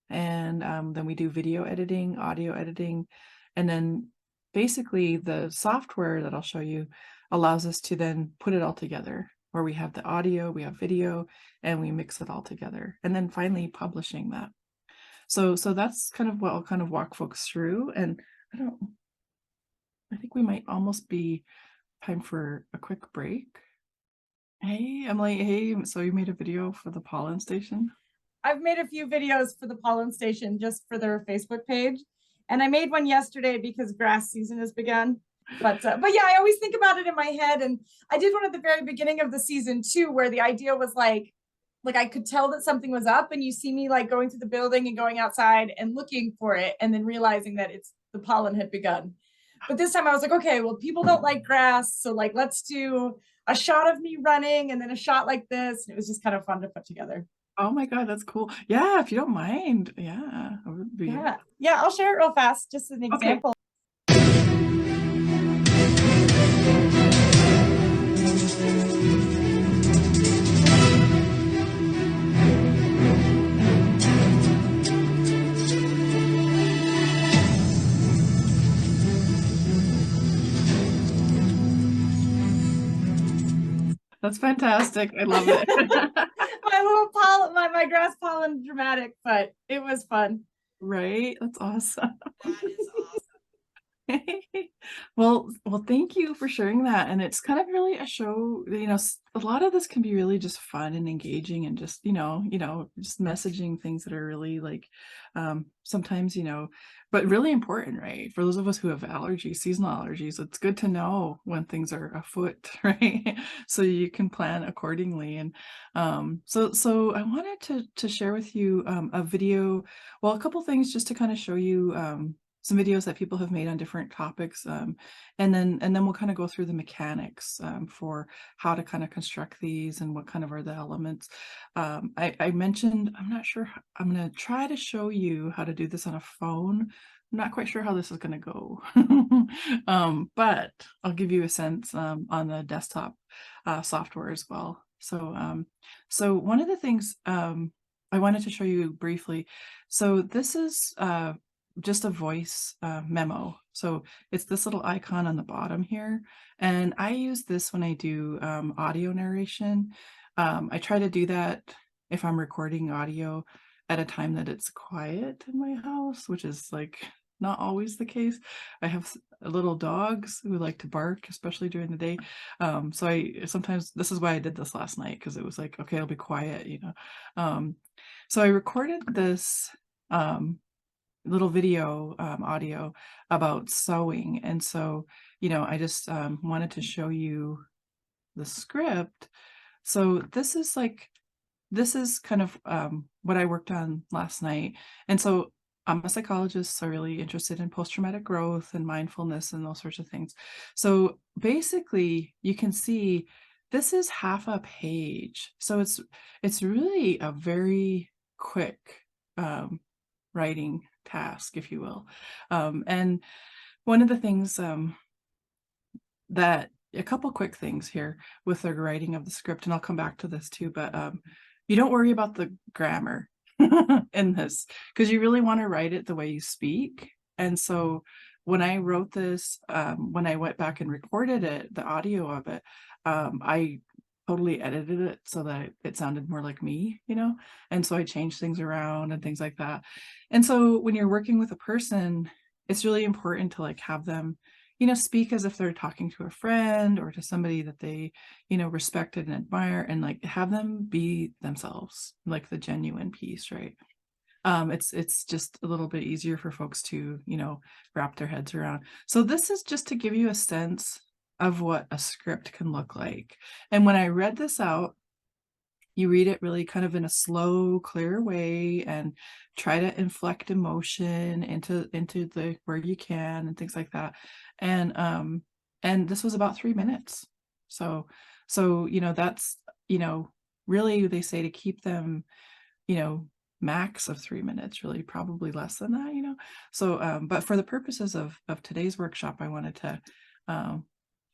and then we do video editing, audio editing, and then basically the software that I'll show you allows us to then put it all together, where we have the audio, we have video, and we mix it all together, and then finally publishing that. So that's kind of what I'll kind of walk folks through. And I think we might almost be time for a quick break. Hey, Emily, hey, so you made a video for the pollen station? I've made a few videos for the pollen station just for their Facebook page. And I made one yesterday because grass season has begun. But yeah, I always think about it in my head. And I did one at the very beginning of the season too, where the idea was like I could tell that something was up, and you see me like going through the building and going outside and looking for it, and then realizing that it's the pollen had begun. But this time I was like, okay, well, people don't like grass, so like let's do a shot of me running and then a shot like this. And it was just kind of fun to put together. Oh my God, that's cool. Yeah, if you don't mind. Yeah, I would be. Yeah, I'll share it real fast, just as an Okay. example. That's fantastic. I love it. My little pollen, my grass pollen dramatic, but it was fun. Right? That's awesome. That is awesome. Well, thank you for sharing that. And it's kind of really a show, a lot of this can be really just fun and engaging and just, just messaging things that are really like, sometimes, but really important, right? For those of us who have allergies, seasonal allergies, it's good to know when things are afoot, right? So you can plan accordingly. And so I wanted to share with you a video, well, a couple things just to kind of show you some videos that people have made on different topics, and then we'll kind of go through the mechanics for how to kind of construct these and what kind of are the elements. I mentioned, I'm not sure, I'm going to try to show you how to do this on a phone. I'm not quite sure how this is going to go, but I'll give you a sense on the desktop software as well. So one of the things I wanted to show you briefly. So this is just a voice memo. So it's this little icon on the bottom here. And I use this when I do audio narration. I try to do that if I'm recording audio at a time that it's quiet in my house, which is like not always the case. I have little dogs who like to bark, especially during the day. So I sometimes, this is why I did this last night, because it was like, okay, I'll be quiet, So I recorded this little video audio about sewing. And so, I just wanted to show you the script. So this is kind of what I worked on last night. And so I'm a psychologist, so really interested in post-traumatic growth and mindfulness and those sorts of things. So basically you can see this is half a page. So it's really a very quick writing task, if you will. And one of the things that a couple quick things here with the writing of the script, and I'll come back to this too, but you don't worry about the grammar in this, because you really want to write it the way you speak. And so when I wrote this, when I went back and recorded it, the audio of it, I totally edited it so that it sounded more like me, and so I changed things around and things like that. And so when you're working with a person, it's really important to like have them speak as if they're talking to a friend or to somebody that they respected and admire, and like have them be themselves, like the genuine piece, right? It's just a little bit easier for folks to wrap their heads around. So this is just to give you a sense of what a script can look like. And when I read this out, you read it really kind of in a slow, clear way and try to inflect emotion into the where you can and things like that. And this was about 3 minutes. So that's really, they say to keep them max of 3 minutes, really probably less than that. So but for the purposes of today's workshop, I wanted to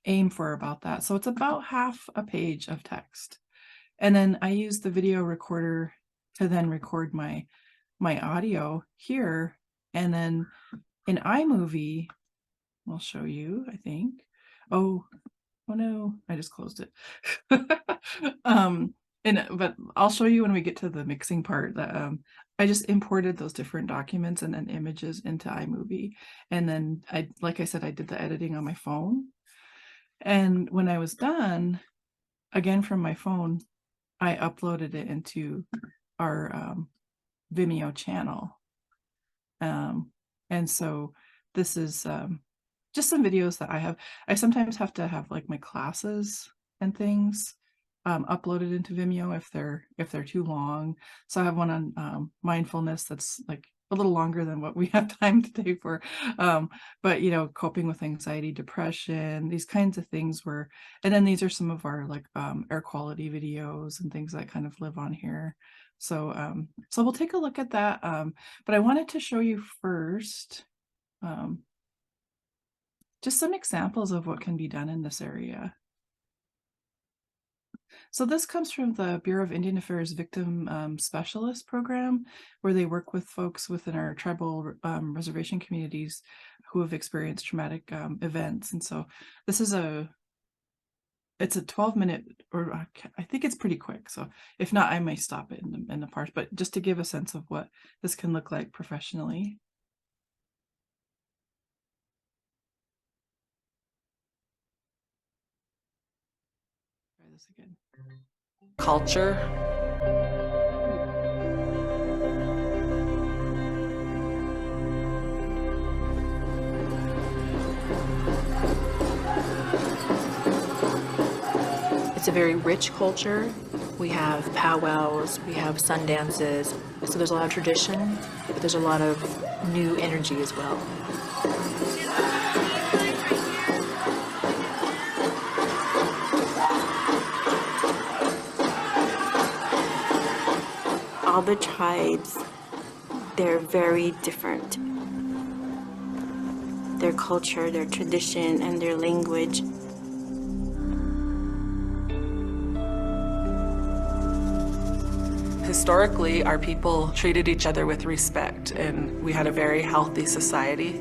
aim for about that. So it's about half a page of text. And then I use the video recorder to then record my audio here. And then in iMovie, I'll show you, I think. Oh no, I just closed it. but I'll show you when we get to the mixing part that I just imported those different documents and then images into iMovie. And then like I said, I did the editing on my phone. And when I was done, again from my phone, I uploaded it into our Vimeo channel. And so this is just some videos that I have. I sometimes have to have like my classes and things uploaded into Vimeo if they're too long. So I have one on mindfulness that's like a little longer than what we have time today for. But you know, coping with anxiety, depression, these kinds of things were, and then these are some of our like air quality videos and things that kind of live on here. So so we'll take a look at that. But I wanted to show you first just some examples of what can be done in this area. So this comes from the Bureau of Indian Affairs Victim Specialist Program, where they work with folks within our tribal reservation communities who have experienced traumatic events. And so this is it's a 12-minute, or I think it's pretty quick. So if not, I may stop it in the part, but just to give a sense of what this can look like professionally. Try this again. Culture. It's a very rich culture. We have powwows, we have sun dances, so there's a lot of tradition, but there's a lot of new energy as well. All the tribes, they're very different. Their culture, their tradition, and their language. Historically, our people treated each other with respect, and we had a very healthy society.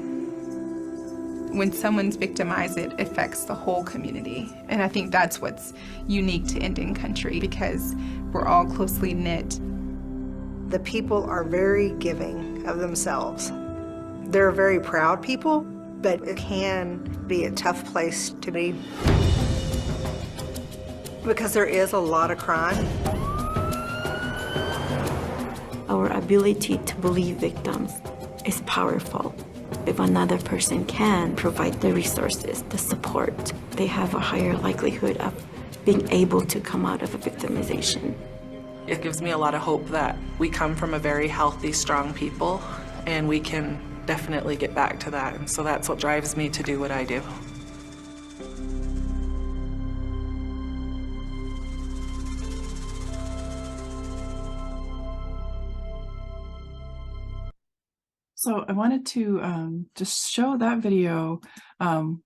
When someone's victimized, it affects the whole community. And I think that's what's unique to Indian country, because we're all closely knit. The people are very giving of themselves. They're very proud people, but it can be a tough place to be because there is a lot of crime. Our ability to believe victims is powerful. If another person can provide the resources, the support, they have a higher likelihood of being able to come out of a victimization. It gives me a lot of hope that we come from a very healthy, strong people, and we can definitely get back to that. And so that's what drives me to do what I do. So I wanted to just show that video.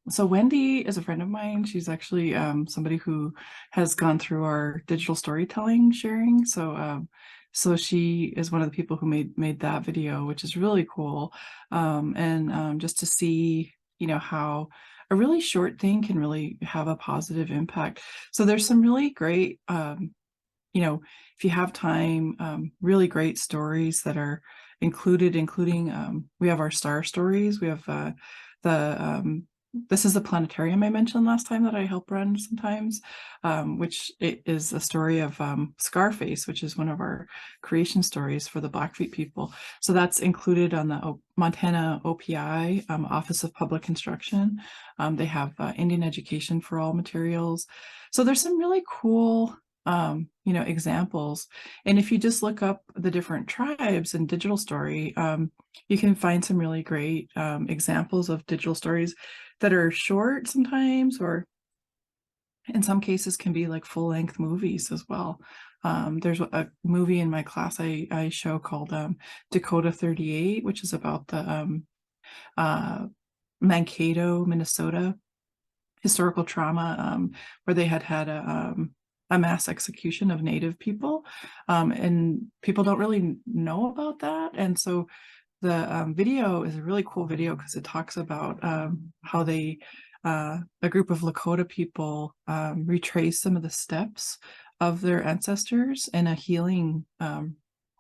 So Wendy is a friend of mine. She's actually somebody who has gone through our digital storytelling sharing. So so she is one of the people who made that video, which is really cool. And just to see, you know, how a really short thing can really have a positive impact. So there's some really great, you know, if you have time, really great stories that are including we have our star stories. We have this is the planetarium I mentioned last time that I help run sometimes, which it is a story of Scarface, which is one of our creation stories for the Blackfeet people. So that's included on the Montana OPI, Office of Public Instruction. They have Indian Education for All materials. So there's some really cool you know, examples. And if you just look up the different tribes in Digital Story, you can find some really great examples of digital stories that are short sometimes, or in some cases can be like full-length movies as well. There's a movie in my class I show called Dakota 38, which is about the Mankato, Minnesota historical trauma, where they had a mass execution of Native people, and people don't really know about that. And so the video is a really cool video because it talks about how they a group of Lakota people retrace some of the steps of their ancestors in a healing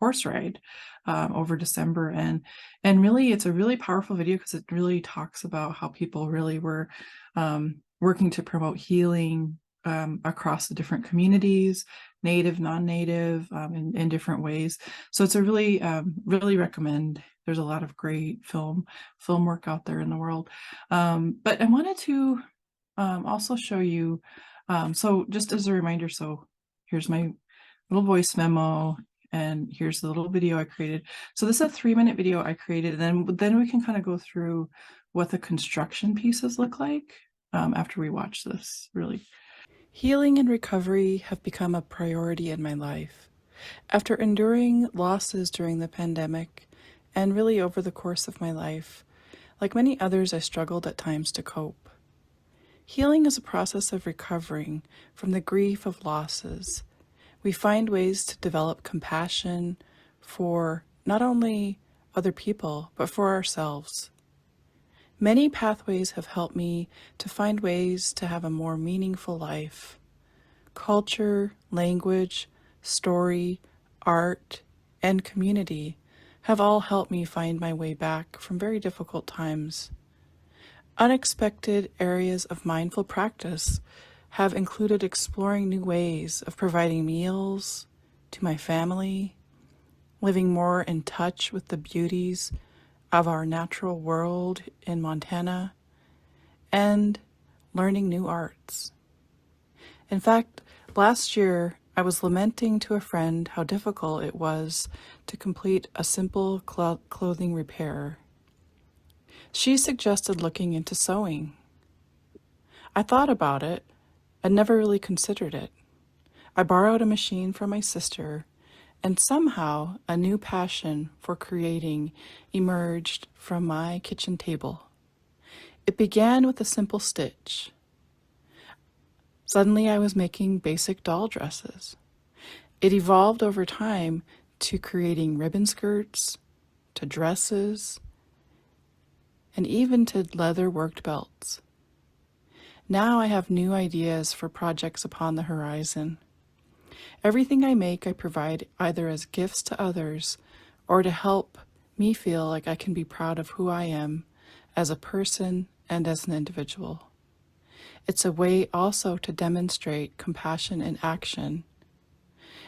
horse ride over December. And really, it's a really powerful video because it really talks about how people really were working to promote healing across the different communities, native, non-native, in different ways. So it's a really, really recommend. There's a lot of great film work out there in the world. But I wanted to also show you, so just as a reminder, so here's my little voice memo, and here's the little video I created. So this is a 3-minute video I created, and then we can kind of go through what the construction pieces look like after we watch this, really. Healing and recovery have become a priority in my life. After enduring losses during the pandemic, and really over the course of my life, like many others, I struggled at times to cope. Healing is a process of recovering from the grief of losses. We find ways to develop compassion for not only other people, but for ourselves. Many pathways have helped me to find ways to have a more meaningful life. Culture, language, story, art, and community have all helped me find my way back from very difficult times. Unexpected areas of mindful practice have included exploring new ways of providing meals to my family, living more in touch with the beauties of our natural world in Montana, and learning new arts. In fact, last year I was lamenting to a friend how difficult it was to complete a simple clothing repair. She suggested looking into sewing. I thought about it and never really considered it. I borrowed a machine from my sister, and somehow a new passion for creating emerged from my kitchen table. It began with a simple stitch. Suddenly I was making basic doll dresses. It evolved over time to creating ribbon skirts, to dresses, and even to leather worked belts. Now I have new ideas for projects upon the horizon. Everything I make, I provide either as gifts to others or to help me feel like I can be proud of who I am as a person and as an individual. It's a way also to demonstrate compassion in action.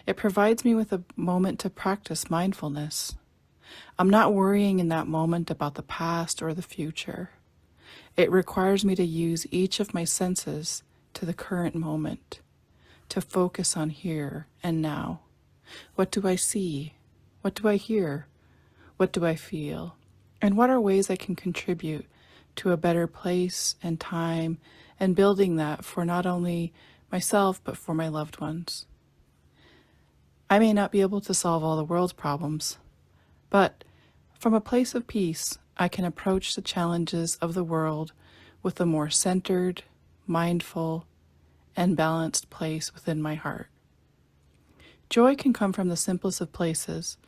It provides me with a moment to practice mindfulness. I'm not worrying in that moment about the past or the future. It requires me to use each of my senses to the current moment, to focus on here and now. What do I see? What do I hear? What do I feel? And what are ways I can contribute to a better place and time, and building that for not only myself, but for my loved ones? I may not be able to solve all the world's problems, but from a place of peace, I can approach the challenges of the world with a more centered, mindful, and balanced place within my heart. Joy can come from the simplest of places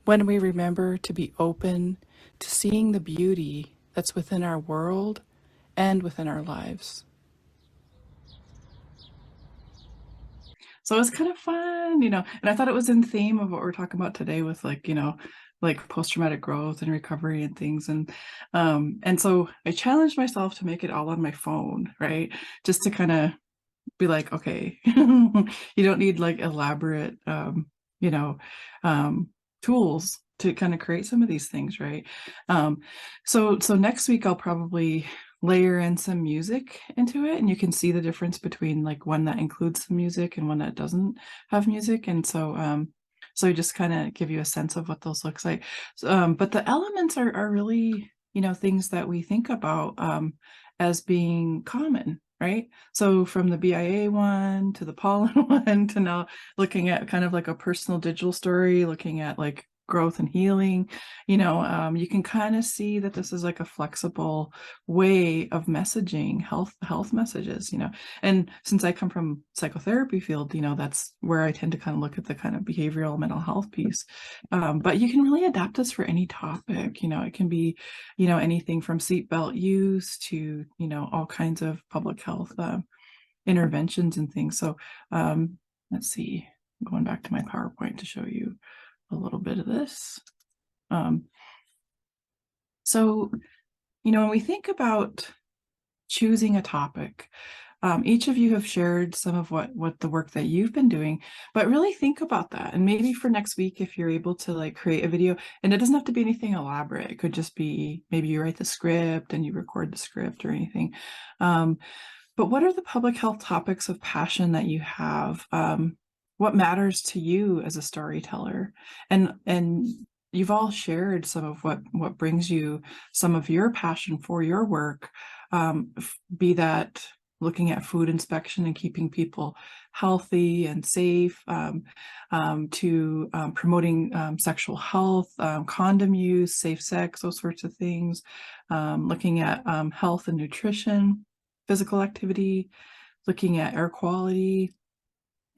when we remember to be open to seeing the beauty that's within our world and within our lives. So it's kind of fun, and I thought it was in theme of what we're talking about today with like post-traumatic growth and recovery and things. And so I challenged myself to make it all on my phone, right? Just to kind of be like, okay, you don't need like elaborate, tools to kind of create some of these things, right? So next week I'll probably layer in some music into it, and you can see the difference between like one that includes some music and one that doesn't have music. And so I just kind of give you a sense of what those looks like. But the elements are really, things that we think about as being common, right? So from the BIA one to the pollen one to now looking at kind of like a personal digital story, looking at like growth and healing, you can kind of see that this is like a flexible way of messaging health messages, and since I come from psychotherapy field, that's where I tend to kind of look at the kind of behavioral mental health piece. But you can really adapt this for any topic. It can be, anything from seatbelt use to, all kinds of public health interventions and things. So let's see, going back to my PowerPoint to show you a little bit of this. So, when we think about choosing a topic, each of you have shared some of what the work that you've been doing, but really think about that. And maybe for next week, if you're able to like create a video, and it doesn't have to be anything elaborate. It could just be maybe you write the script and you record the script or anything. But what are the public health topics of passion that you have? What matters to you as a storyteller? And you've all shared some of what brings you some of your passion for your work, be that looking at food inspection and keeping people healthy and safe, to promoting sexual health, condom use, safe sex, those sorts of things, looking at health and nutrition, physical activity, looking at air quality.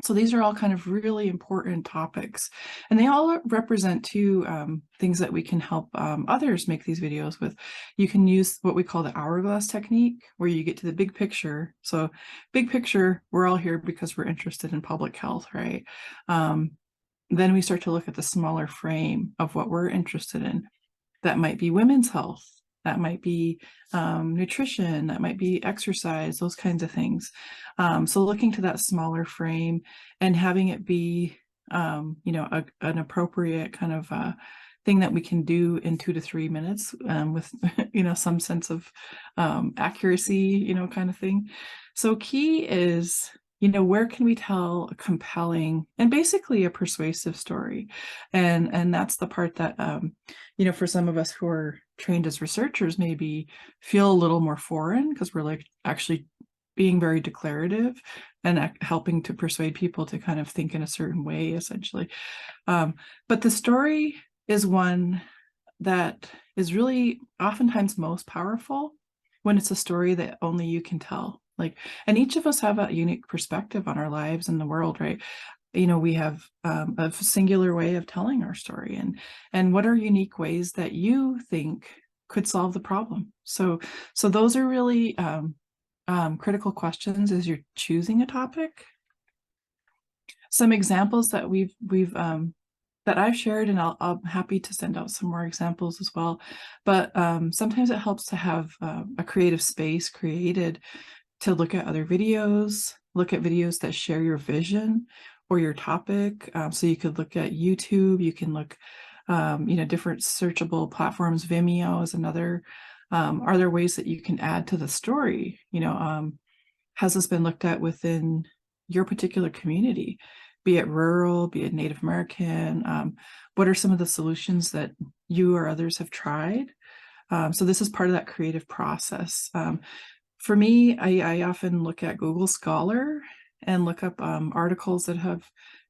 So these are all kind of really important topics, and they all represent two things that we can help others make these videos with. You can use what we call the hourglass technique, where you get to the big picture. So big picture, we're all here because we're interested in public health, right? Then we start to look at the smaller frame of what we're interested in. That might be women's health. That might be nutrition, that might be exercise, those kinds of things. So looking to that smaller frame and having it be, an appropriate kind of thing that we can do in 2 to 3 minutes with, some sense of accuracy, kind of thing. So key is, where can we tell a compelling and basically a persuasive story? And that's the part that, for some of us who are trained as researchers, maybe feel a little more foreign, because we're like actually being very declarative and helping to persuade people to kind of think in a certain way, essentially. But the story is one that is really oftentimes most powerful when it's a story that only you can tell. And each of us have a unique perspective on our lives and the world, right? We have a singular way of telling our story, and what are unique ways that you think could solve the problem. So those are really critical questions as you're choosing a topic. Some examples that we've that I've shared, and I'm happy to send out some more examples as well. But sometimes it helps to have a creative space created to look at other videos, look at videos that share your vision or your topic. So you could look at YouTube, you can look, different searchable platforms. Vimeo is another. Are there ways that you can add to the story? Has this been looked at within your particular community, be it rural, be it Native American? What are some of the solutions that you or others have tried? So this is part of that creative process. For me, I often look at Google Scholar and look up articles that have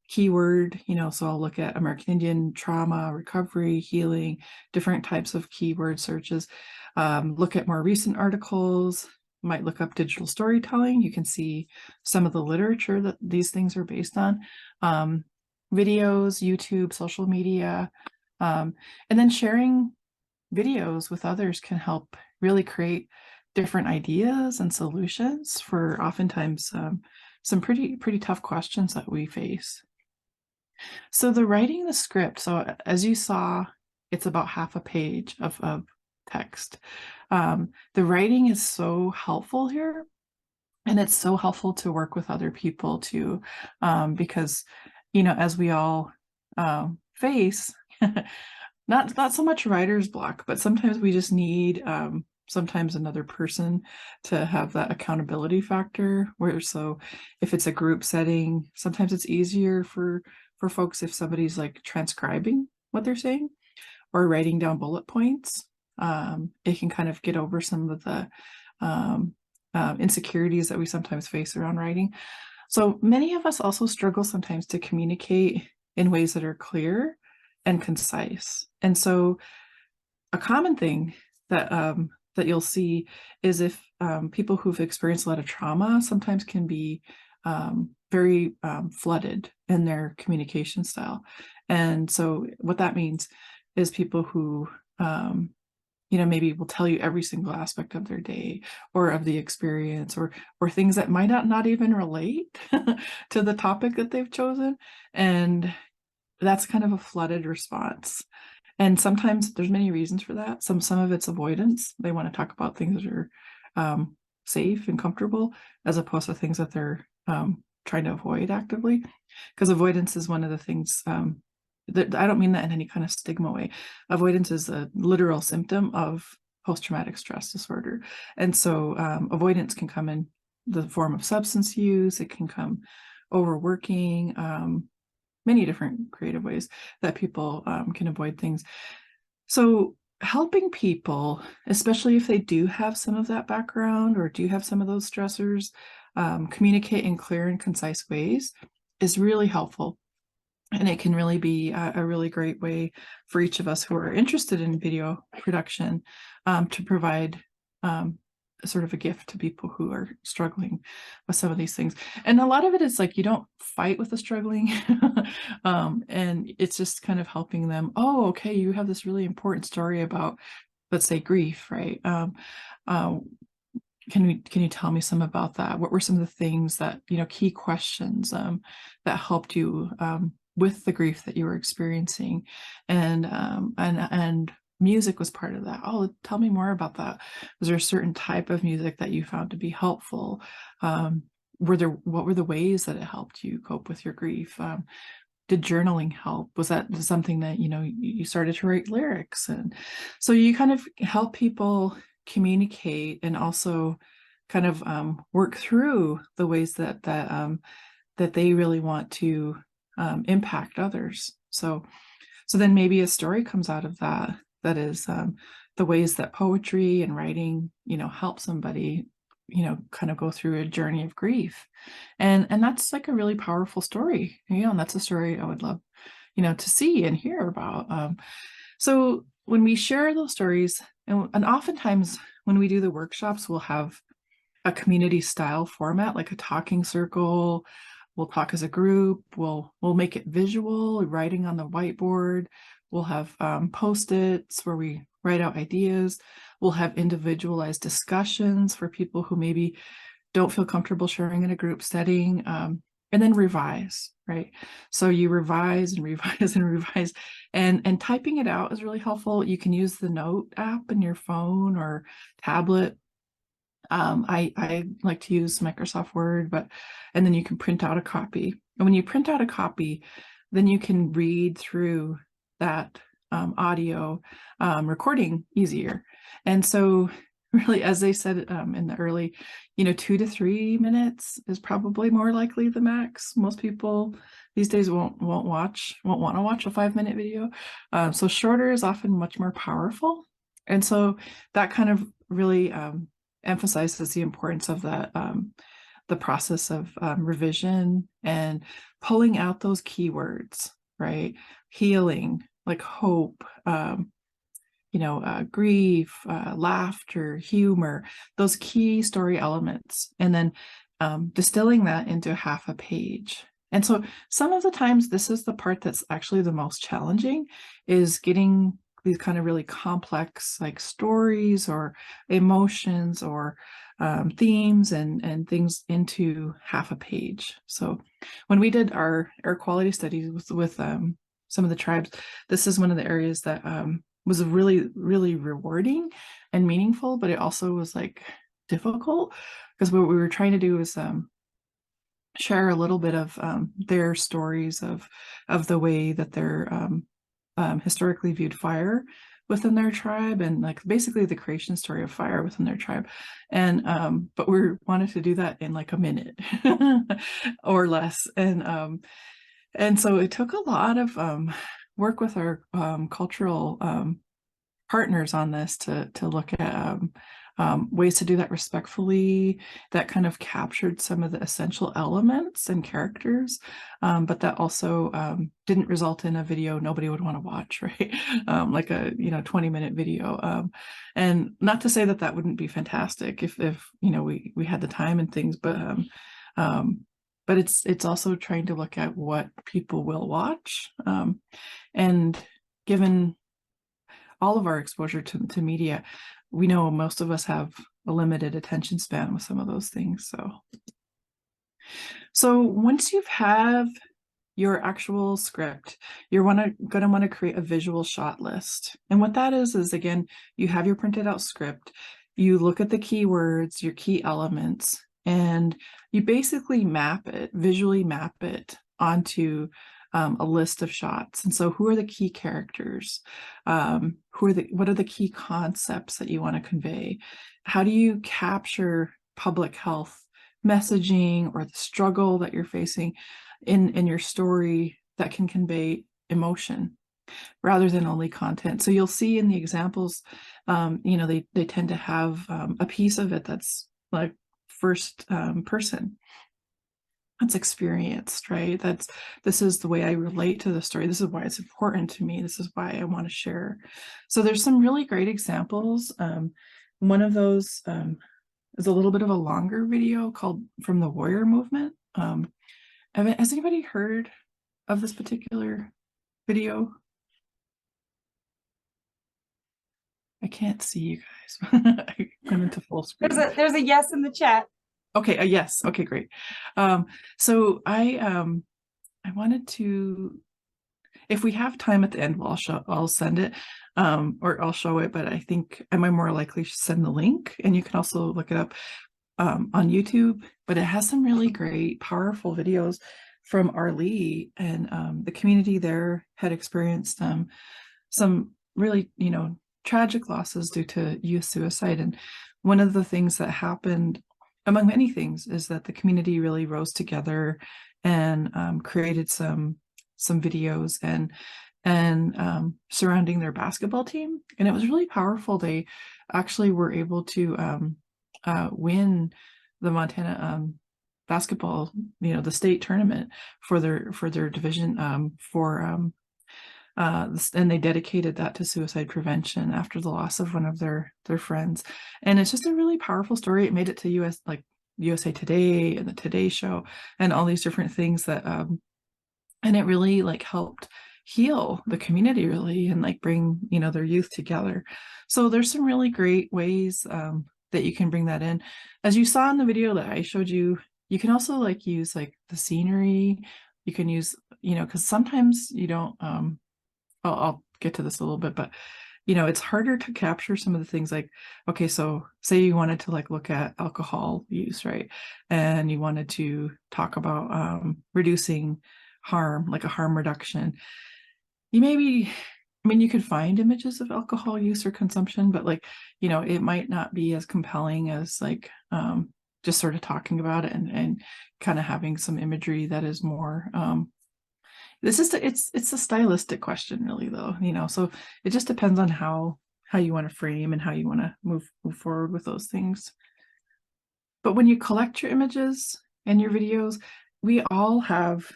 keyword, so I'll look at American Indian trauma, recovery, healing, different types of keyword searches. Look at more recent articles, might look up digital storytelling. You can see some of the literature that these things are based on. Videos, YouTube, social media, and then sharing videos with others can help really create different ideas and solutions for oftentimes some pretty tough questions that we face. So the writing the script, so as you saw, it's about half a page of text. The writing is so helpful here, and it's so helpful to work with other people too, because as we all face, not so much writer's block, but sometimes we just need sometimes another person to have that accountability factor, so if it's a group setting, sometimes it's easier for folks if somebody's like transcribing what they're saying or writing down bullet points. It can kind of get over some of the insecurities that we sometimes face around writing. So many of us also struggle sometimes to communicate in ways that are clear and concise. And so a common thing that you'll see is if people who've experienced a lot of trauma sometimes can be very flooded in their communication style. And so what that means is people who maybe will tell you every single aspect of their day or of the experience, or things that might not even relate to the topic that they've chosen. And that's kind of a flooded response. And sometimes there's many reasons for that. Some of it's avoidance. They want to talk about things that are safe and comfortable, as opposed to things that they're trying to avoid actively. Because avoidance is one of the things that, I don't mean that in any kind of stigma way. Avoidance is a literal symptom of post-traumatic stress disorder. And so avoidance can come in the form of substance use. It can come overworking, many different creative ways that people can avoid things. So helping people, especially if they do have some of that background or do have some of those stressors, communicate in clear and concise ways is really helpful. And it can really be a really great way for each of us who are interested in video production to provide sort of a gift to people who are struggling with some of these things. And a lot of it is like, you don't fight with the struggling. And it's just kind of helping them. Oh, okay, you have this really important story about, let's say, grief, right? Can you tell me some about that? What were some of the things that, key questions that helped you with the grief that you were experiencing? And music was part of that. Oh, tell me more about that. Was there a certain type of music that you found to be helpful? What were the ways that it helped you cope with your grief? Did journaling help? Was that something that, you started to write lyrics? And so you kind of help people communicate and also kind of work through the ways that they really want to impact others. So then maybe a story comes out of that is the ways that poetry and writing, help somebody, kind of go through a journey of grief. And that's like a really powerful story, and that's a story I would love, to see and hear about. So when we share those stories, and oftentimes when we do the workshops, we'll have a community style format, like a talking circle. We'll talk as a group. We'll make it visual, writing on the whiteboard. We'll have Post-its where we write out ideas. We'll have individualized discussions for people who maybe don't feel comfortable sharing in a group setting, and then revise, right? So you revise and revise and revise, and typing it out is really helpful. You can use the Note app in your phone or tablet. I like to use Microsoft Word, and then you can print out a copy. And when you print out a copy, then you can read through that audio recording easier. And so really, as they said in the early, 2 to 3 minutes is probably more likely the max. Most people these days won't want to watch a 5-minute video. So shorter is often much more powerful. And so that kind of really emphasizes the importance of that, the process of revision and pulling out those keywords, right? Healing, like hope, grief, laughter, humor, those key story elements, and then distilling that into half a page. And so some of the times this is the part that's actually the most challenging, is getting these kind of really complex like stories or emotions or themes and things into half a page. So when we did our air quality studies with some of the tribes, this is one of the areas that was really, really rewarding and meaningful, but it also was like difficult, because what we were trying to do was share a little bit of their stories of the way that they're historically viewed fire within their tribe, and like basically the creation story of fire within their tribe. And but we wanted to do that in like a minute or less. And so it took a lot of work with our cultural partners on this to look at ways to do that respectfully, that kind of captured some of the essential elements and characters, but that also didn't result in a video nobody would want to watch, right? Like a 20-minute video. And not to say that that wouldn't be fantastic if we had the time and things, but it's also trying to look at what people will watch, and given all of our exposure to media, we know most of us have a limited attention span with some of those things. So once you've have your actual script, you're going to want to create a visual shot list. And what that is again, you have your printed out script, you look at the keywords, your key elements, and you basically visually map it onto a list of shots. And so who are the key characters? What are the key concepts that you want to convey? How do you capture public health messaging or the struggle that you're facing in your story that can convey emotion rather than only content? So you'll see in the examples, they tend to have a piece of it that's like first person. That's experienced, right? This is the way I relate to the story. This is why it's important to me. This is why I want to share. So there's some really great examples. One of those is a little bit of a longer video called From the Warrior Movement. Has anybody heard of this particular video? I can't see you guys. I went into full screen. There's a yes in the chat. Okay, yes. Okay, great. So I wanted to, if we have time at the end, I'll send it, or I'll show it, but I think I might more likely send the link, and you can also look it up on YouTube. But it has some really great, powerful videos from Arlee, and the community there had experienced some really, tragic losses due to youth suicide. And one of the things that happened, among many things, is that the community really rose together and created some videos and surrounding their basketball team. And it was really powerful. They actually were able to win the Montana basketball, the state tournament for their division, and they dedicated that to suicide prevention after the loss of one of their friends. And it's just a really powerful story. It made it to USA Today and the Today Show and all these different things that and it really helped heal the community, really, and bring their youth together. So there's some really great ways that you can bring that in. As you saw in the video that I showed you, you can also use the scenery. You can use, because sometimes you don't I'll get to this a little bit, but it's harder to capture some of the things okay, so say you wanted to look at alcohol use, right? And you wanted to talk about reducing harm, like a harm reduction. You could find images of alcohol use or consumption, but it might not be as compelling as just sort of talking about it and kind of having some imagery that is more it's a stylistic question, really, though, so it just depends on how you want to frame and how you want to move forward with those things. But when you collect your images and your videos, we all have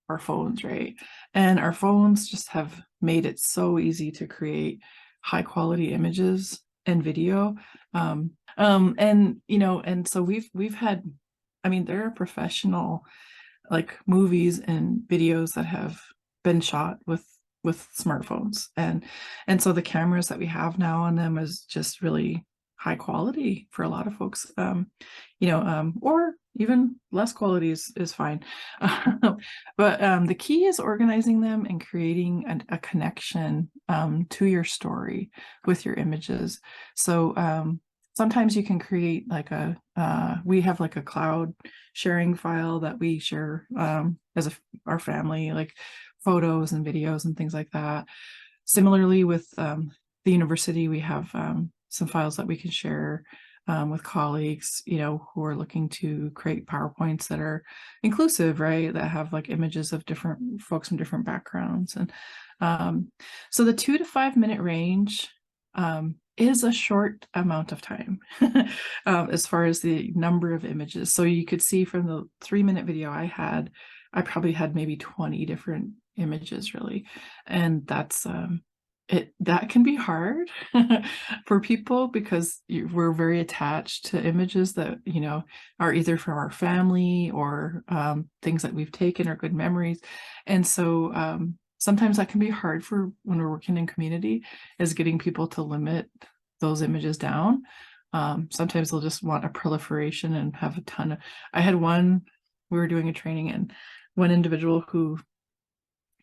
our phones, right? And our phones just have made it so easy to create high quality images and video. And so we've had, there are professional movies and videos that have been shot with smartphones, and so the cameras that we have now on them is just really high quality for a lot of folks, or even less quality is fine. But the key is organizing them and creating a connection to your story with your images. So sometimes you can create we have a cloud sharing file that we share as our family, photos and videos and things like that. Similarly with the university, we have some files that we can share with colleagues, who are looking to create PowerPoints that are inclusive, right? That have images of different folks from different backgrounds. And so the 2 to 5 minute range is a short amount of time as far as the number of images. So you could see from the 3-minute video I probably had maybe 20 different images, really. And that's that can be hard for people because we're very attached to images that are either from our family or things that we've taken or good memories. And so sometimes that can be hard for when we're working in community, is getting people to limit those images down. Sometimes they'll just want a proliferation and have a ton of, I had one, we were doing a training, and one individual who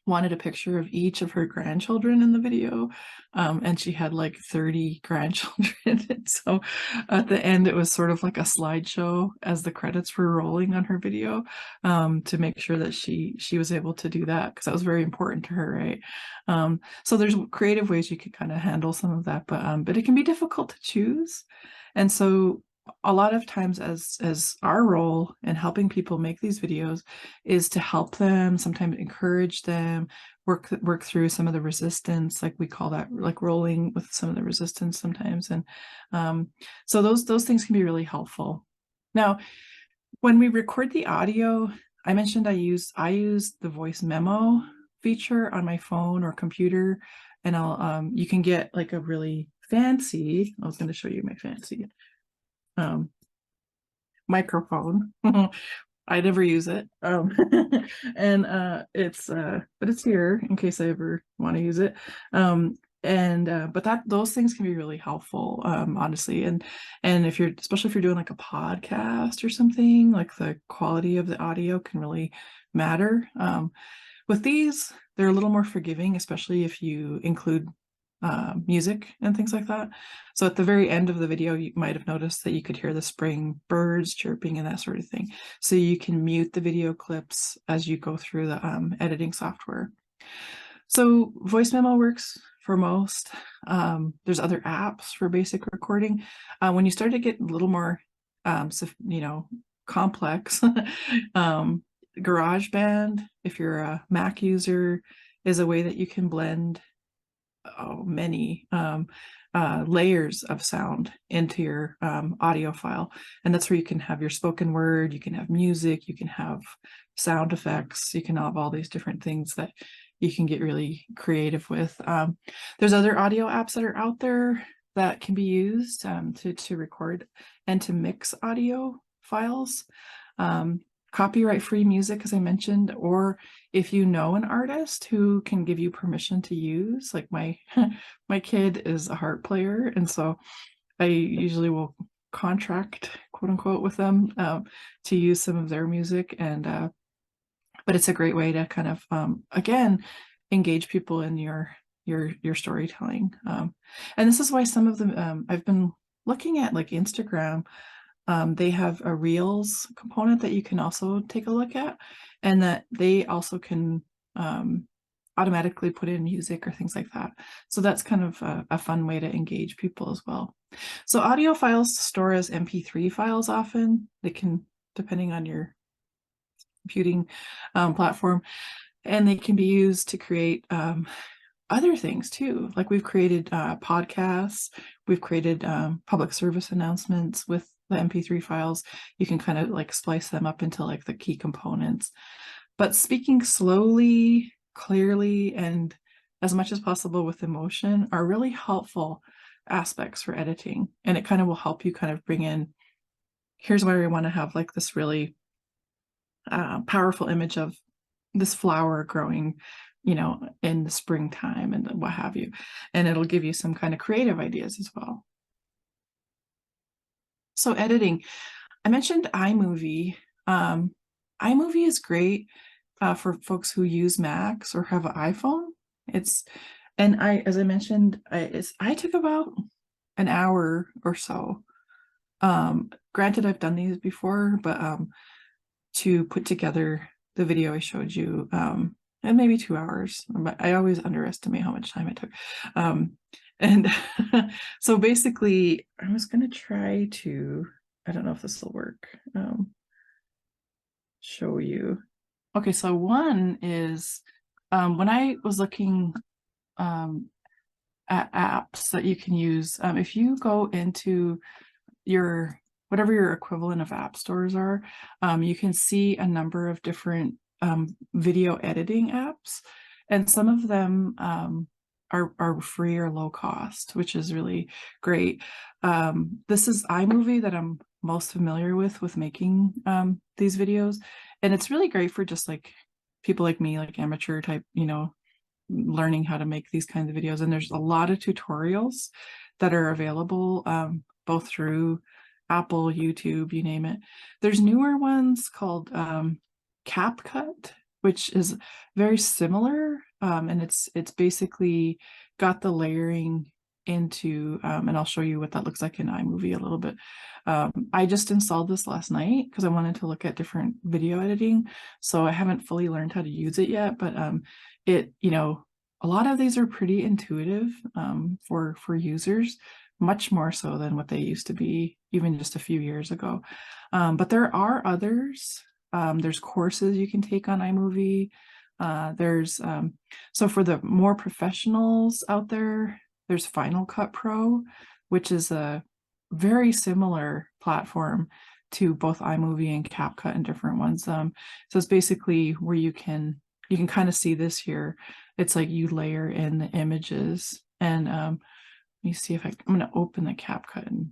wanted a picture of each of her grandchildren in the video, and she had like 30 grandchildren. And so at the end, it was sort of like a slideshow as the credits were rolling on her video, to make sure that she was able to do that, because that was very important to her, right? So there's creative ways you could kind of handle some of that, but it can be difficult to choose. And so a lot of times, as our role in helping people make these videos is to help them, sometimes encourage them, work through some of the resistance, like we call that, like rolling with some of the resistance sometimes. And so those things can be really helpful. Now, when we record the audio, I mentioned I use the voice memo feature on my phone or computer, and I'll you can get like a really fancy, I was going to show you my fancy microphone. I never use it. And it's but it's here in case I ever want to use it. But those things can be really helpful, honestly. And if you're, especially if you're doing like a podcast or something, like the quality of the audio can really matter. With these, they're a little more forgiving, especially if you include music and things like that. So at the very end of the video, you might have noticed that you could hear the spring birds chirping and that sort of thing. So you can mute the video clips as you go through the editing software. So voice memo works for most. There's other apps for basic recording. When you start to get a little more complex, GarageBand, if you're a Mac user, is a way that you can blend many layers of sound into your audio file. And that's where you can have your spoken word, you can have music, you can have sound effects, you can have all these different things that you can get really creative with. There's other audio apps that are out there that can be used to record and to mix audio files. Copyright-free music, as I mentioned, or if you know an artist who can give you permission to use, like my kid is a harp player, and so I usually will contract, quote unquote, with them to use some of their music. And but it's a great way to kind of again engage people in your storytelling. And this is why some of them I've been looking at, like Instagram. They have a Reels component that you can also take a look at, and that they also can automatically put in music or things like that. So that's kind of a fun way to engage people as well. So audio files store as MP3 files often. They can, depending on your computing platform, and they can be used to create other things too. Like we've created podcasts, we've created public service announcements with the MP3 files. You can kind of like splice them up into like the key components. But speaking slowly, clearly, and as much as possible with emotion are really helpful aspects for editing. And it kind of will help you kind of bring in, here's where we want to have like this really powerful image of this flower growing, in the springtime and what have you. And it'll give you some kind of creative ideas as well. So editing, I mentioned iMovie. iMovie is great for folks who use Macs or have an iPhone. As I mentioned, I took about an hour or so. Granted, I've done these before, but to put together the video I showed you, and maybe 2 hours. But I always underestimate how much time it took. And so basically, I was going to try to, I don't know if this will work, show you. Okay, so one is when I was looking at apps that you can use, if you go into whatever your equivalent of app stores are, you can see a number of different video editing apps, and some of them are free or low cost, which is really great. This is iMovie that I'm most familiar with making these videos, and it's really great for just like people like me, like amateur type, learning how to make these kinds of videos. And there's a lot of tutorials that are available, both through Apple, YouTube, you name it. There's newer ones called CapCut, which is very similar, and it's basically got the layering into, and I'll show you what that looks like in iMovie a little bit. I just installed this last night because I wanted to look at different video editing, so I haven't fully learned how to use it yet, but it, you know, a lot of these are pretty intuitive for users, much more so than what they used to be even just a few years ago. But there are others. There's courses you can take on iMovie. There's so for the more professionals out there, there's Final Cut Pro, which is a very similar platform to both iMovie and CapCut and different ones. So it's basically where you can kind of see this here. It's like you layer in the images, and let me see if I'm going to open the CapCut, and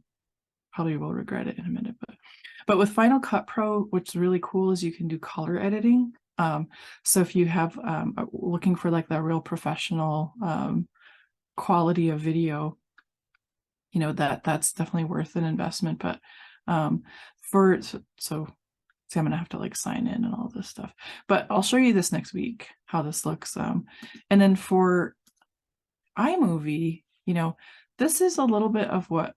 probably will regret it in a minute, but with Final Cut Pro, what's really cool is you can do color editing. So if you have looking for like the real professional quality of video, you know, that's definitely worth an investment. But so see, I'm gonna have to like sign in and all this stuff, but I'll show you this next week how this looks. And then for iMovie, you know, this is a little bit of what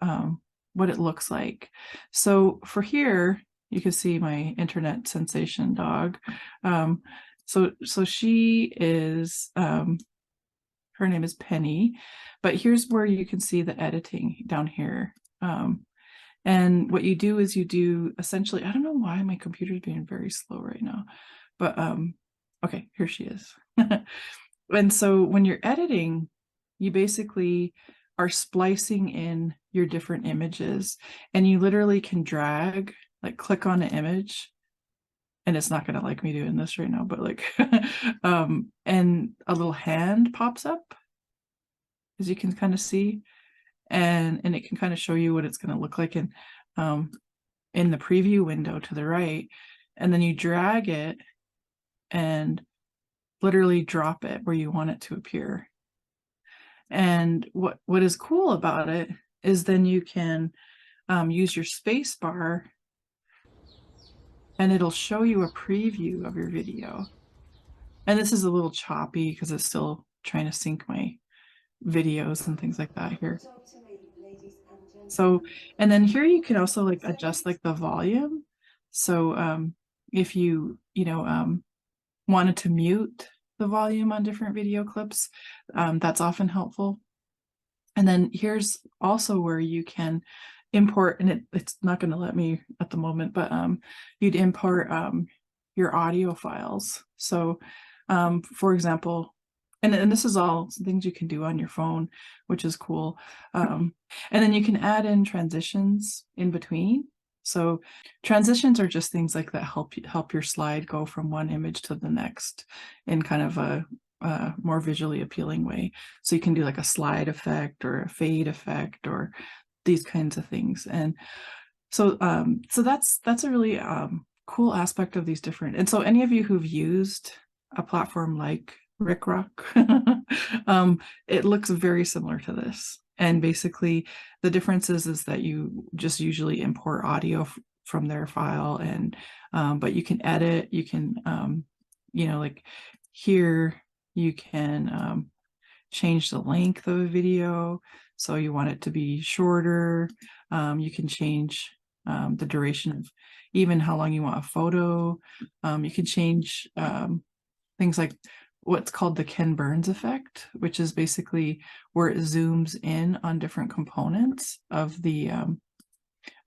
it looks like. So for here, you can see my internet sensation dog. So she is, her name is Penny, but here's where you can see the editing down here. And what you do is you do essentially, I don't know why my computer's being very slow right now, but okay, here she is. And so when you're editing, you basically are splicing in your different images, and you literally can drag, like click on an image, and it's not going to like me doing this right now, but like and a little hand pops up, as you can kind of see, and it can kind of show you what it's going to look like in the preview window to the right, and then you drag it and literally drop it where you want it to appear. And what is cool about it is then you can use your space bar, and it'll show you a preview of your video. And this is a little choppy because it's still trying to sync my videos and things like that here. So, and then here you can also like adjust like the volume. So if you wanted to mute the volume on different video clips, that's often helpful. And then here's also where you can import, and it's not going to let me at the moment, but you'd import your audio files. So for example, and this is all things you can do on your phone, which is cool. And then you can add in transitions in between. So transitions are just things like that help your slide go from one image to the next in kind of a more visually appealing way. So you can do like a slide effect or a fade effect or these kinds of things. And so so that's a really cool aspect of these different. And so any of you who've used a platform like RickRock, it looks very similar to this. And basically the difference is that you just usually import audio from their file, and but you can edit, you can like here you can change the length of a video. So you want it to be shorter. You can change the duration of even how long you want a photo. You can change things like what's called the Ken Burns effect, which is basically where it zooms in on different components of the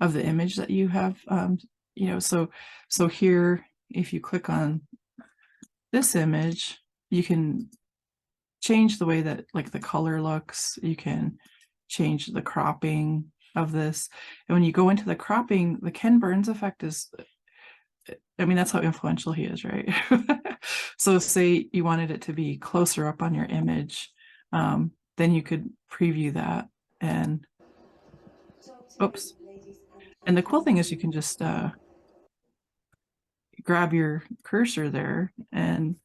image that you have. So here, if you click on this image, you can change the way that like the color looks. You can change the cropping of this. And when you go into the cropping, the Ken Burns effect is, I mean, that's how influential he is, right? So say you wanted it to be closer up on your image, then you could preview that, and oops. And the cool thing is you can just grab your cursor there, and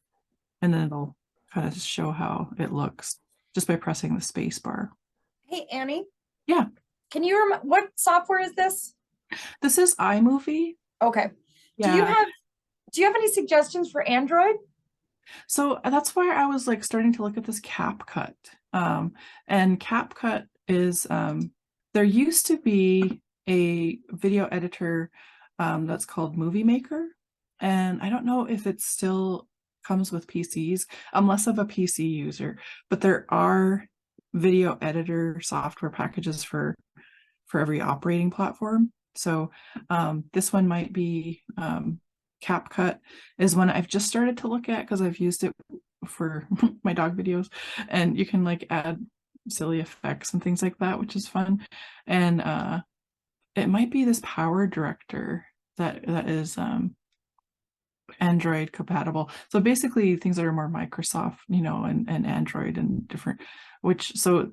then it'll kind of show how it looks just by pressing the space bar. Hey, Annie. Yeah. Can you remember what software is this? This is iMovie. Okay. Yeah. Do you have any suggestions for Android? So that's why I was like starting to look at this CapCut. And CapCut is, there used to be a video editor that's called Movie Maker. And I don't know if it still comes with PCs. I'm less of a PC user, but there are video editor software packages for every operating platform. So this one might be CapCut is one I've just started to look at because I've used it for my dog videos, and you can like add silly effects and things like that, which is fun. And it might be this Power Director that is Android compatible. So basically things that are more Microsoft, you know, and Android and different, so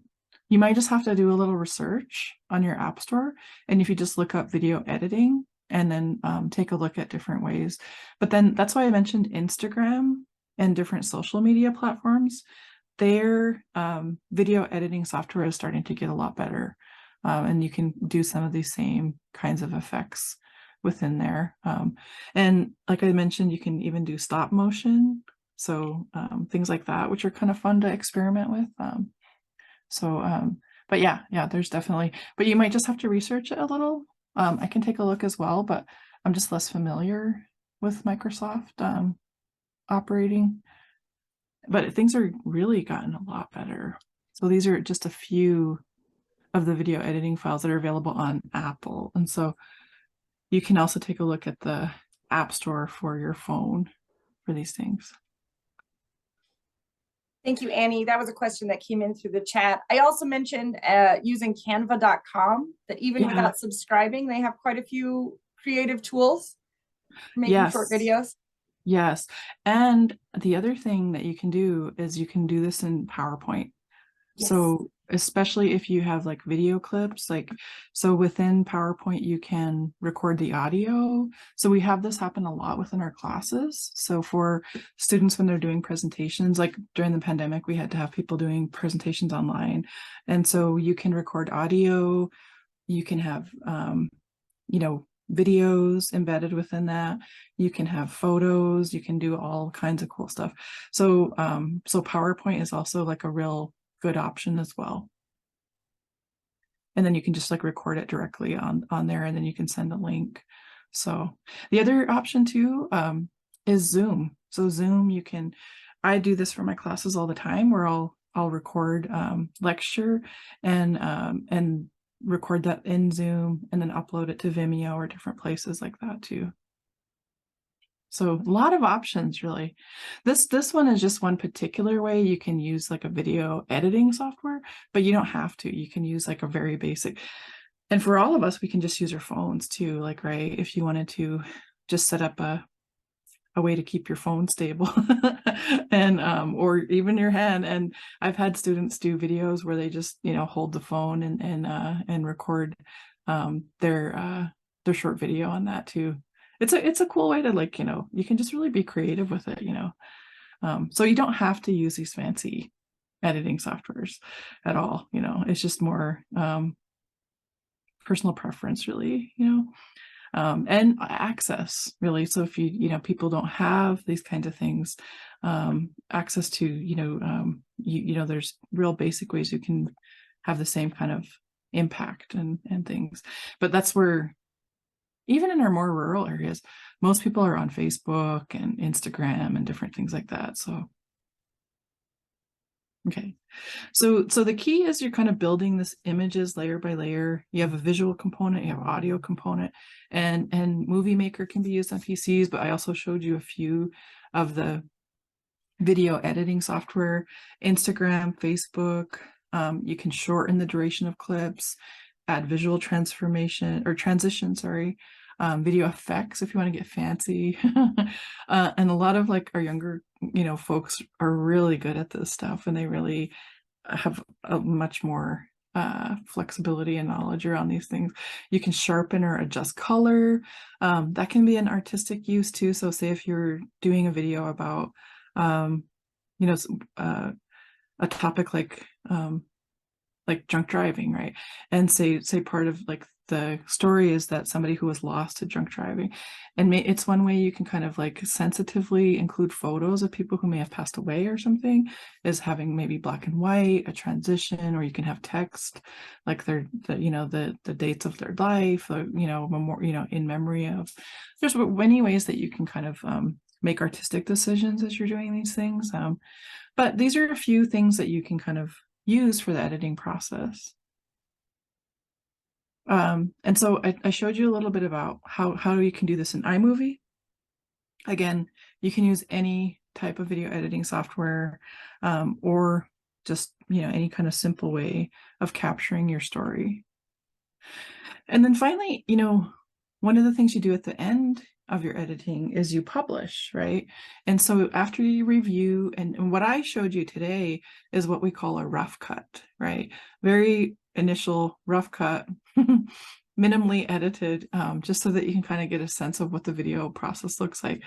you might just have to do a little research on your app store. And if you just look up video editing and then take a look at different ways. But then that's why I mentioned Instagram and different social media platforms. Their video editing software is starting to get a lot better. And you can do some of these same kinds of effects within there. And like I mentioned, you can even do stop motion. So things like that, which are kind of fun to experiment with. But yeah, there's definitely, but you might just have to research it a little. I can take a look as well, but I'm just less familiar with Microsoft operating. But things are really gotten a lot better. So these are just a few of the video editing files that are available on Apple. And so you can also take a look at the App Store for your phone for these things. Thank you, Annie. That was a question that came in through the chat. I also mentioned using canva.com, that even without subscribing, they have quite a few creative tools for making short videos. Yes. And the other thing that you can do is you can do this in PowerPoint. Yes. So especially if you have like video clips, so within PowerPoint, you can record the audio. So we have this happen a lot within our classes. So for students, when they're doing presentations, like during the pandemic, we had to have people doing presentations online. And so you can record audio, you can have, videos embedded within that. You can have photos, you can do all kinds of cool stuff. So, so PowerPoint is also like a real good option as well. And then you can just like record it directly on there, and then you can send a link. So the other option too is Zoom. So Zoom, I do this for my classes all the time, where I'll record lecture and record that in Zoom and then upload it to Vimeo or different places like that too. So a lot of options, really. This one is just one particular way you can use like a video editing software, but you don't have to. You can use like a very basic. And for all of us, we can just use our phones too. Like, right, if you wanted to just set up a way to keep your phone stable and or even your hand. And I've had students do videos where they just, hold the phone and record their short video on that too. It's a cool way to you can just really be creative with it, so you don't have to use these fancy editing softwares at all. It's just more personal preference, really, and access, really. So if people don't have these kinds of things, access to, there's real basic ways you can have the same kind of impact and things. But that's where, even in our more rural areas, most people are on Facebook and Instagram and different things like that. So, okay. So the key is you're kind of building this images layer by layer. You have a visual component, you have an audio component, and Movie Maker can be used on PCs, but I also showed you a few of the video editing software, Instagram, Facebook. You can shorten the duration of clips, add visual transition, video effects if you want to get fancy. And a lot of our younger, folks are really good at this stuff, and they really have a much more flexibility and knowledge around these things. You can sharpen or adjust color. That can be an artistic use too. So say if you're doing a video about you know, a topic like drunk driving, right? And say part of like the story is that somebody who was lost to drunk driving, and it's one way you can kind of like sensitively include photos of people who may have passed away or something, is having maybe black and white, a transition, or you can have text like the dates of their life, or, in memory of. There's many ways that you can kind of make artistic decisions as you're doing these things, but these are a few things that you can kind of use for the editing process. And so I showed you a little bit about how you can do this in iMovie. Again, you can use any type of video editing software, or just, any kind of simple way of capturing your story. And then finally, one of the things you do at the end of your editing is you publish, right? And so after you review, and what I showed you today is what we call a rough cut, right? Very initial rough cut, minimally edited, just so that you can kind of get a sense of what the video process looks like.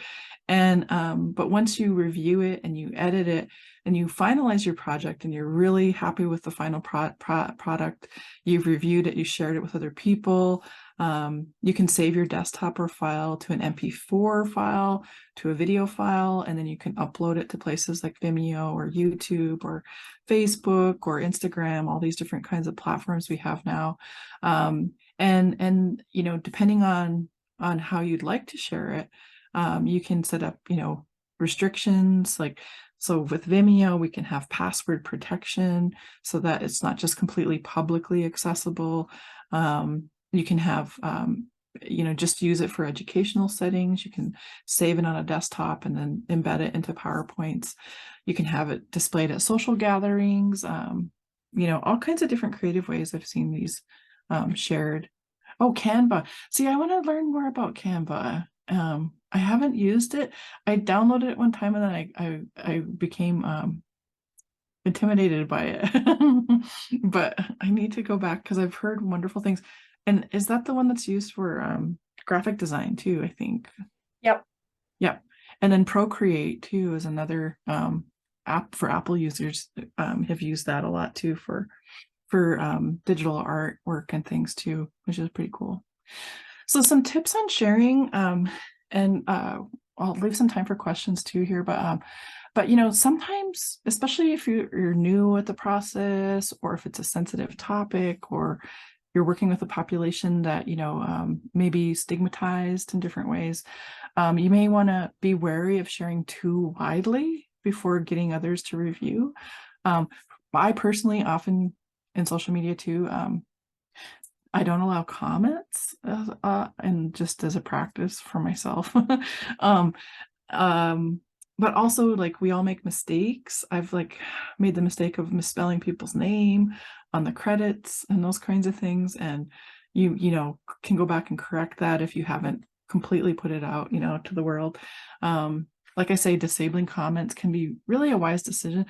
And but once you review it and you edit it and you finalize your project and you're really happy with the final product, you've reviewed it, you shared it with other people, you can save your desktop or file to an MP4 file, to a video file, and then you can upload it to places like Vimeo or YouTube or Facebook or Instagram, all these different kinds of platforms we have now. And depending on how you'd like to share it, you can set up, restrictions. Like, so with Vimeo, we can have password protection so that it's not just completely publicly accessible. You can have, just use it for educational settings. You can save it on a desktop and then embed it into PowerPoints. You can have it displayed at social gatherings, all kinds of different creative ways I've seen these shared. Oh, Canva. See, I want to learn more about Canva. I haven't used it. I downloaded it one time and then I became intimidated by it. But I need to go back because I've heard wonderful things. And is that the one that's used for graphic design too, I think? Yep. Yep. And then Procreate too is another app for Apple users. Have used that a lot too for digital artwork and things too, which is pretty cool. So some tips on sharing, and I'll leave some time for questions too here, but sometimes, especially if you're new at the process, or if it's a sensitive topic, or you're working with a population that may be stigmatized in different ways, you may want to be wary of sharing too widely before getting others to review. I personally often in social media too, I don't allow comments, and just as a practice for myself. But also, like, we all make mistakes. I've made the mistake of misspelling people's name on the credits and those kinds of things, and you can go back and correct that if you haven't completely put it out to the world. Like I say, disabling comments can be really a wise decision.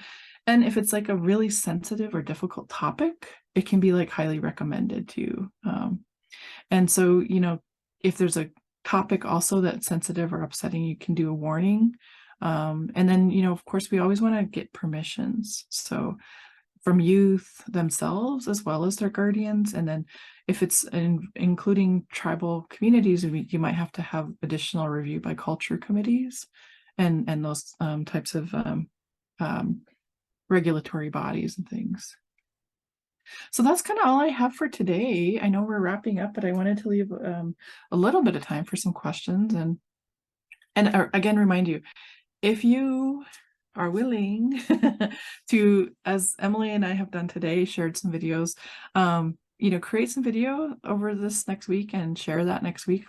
And if it's like a really sensitive or difficult topic, it can be highly recommended too. And so, if there's a topic also that's sensitive or upsetting, you can do a warning. And then, of course, we always want to get permissions. So from youth themselves, as well as their guardians. And then if it's including tribal communities, you might have to have additional review by culture committees and those types of regulatory bodies and things. So that's kind of all I have for today. I know we're wrapping up, but I wanted to leave a little bit of time for some questions, and again, remind you, if you are willing to, as Emily and I have done today, shared some videos, create some video over this next week and share that next week.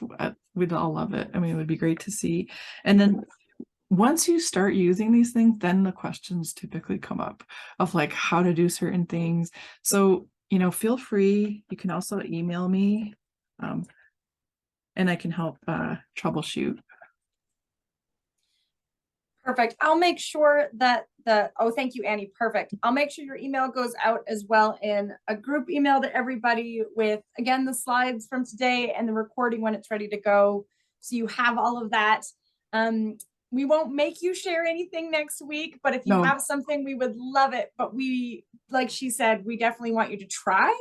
We'd all love it. I mean, it would be great to see. And then once you start using these things, then the questions typically come up of how to do certain things. So, feel free. You can also email me, and I can help troubleshoot. Perfect. I'll make sure that thank you, Annie. Perfect. I'll make sure your email goes out as well in a group email to everybody with, again, the slides from today and the recording when it's ready to go. So you have all of that. We won't make you share anything next week, but if you No. have something, we would love it. But like she said, we definitely want you to try,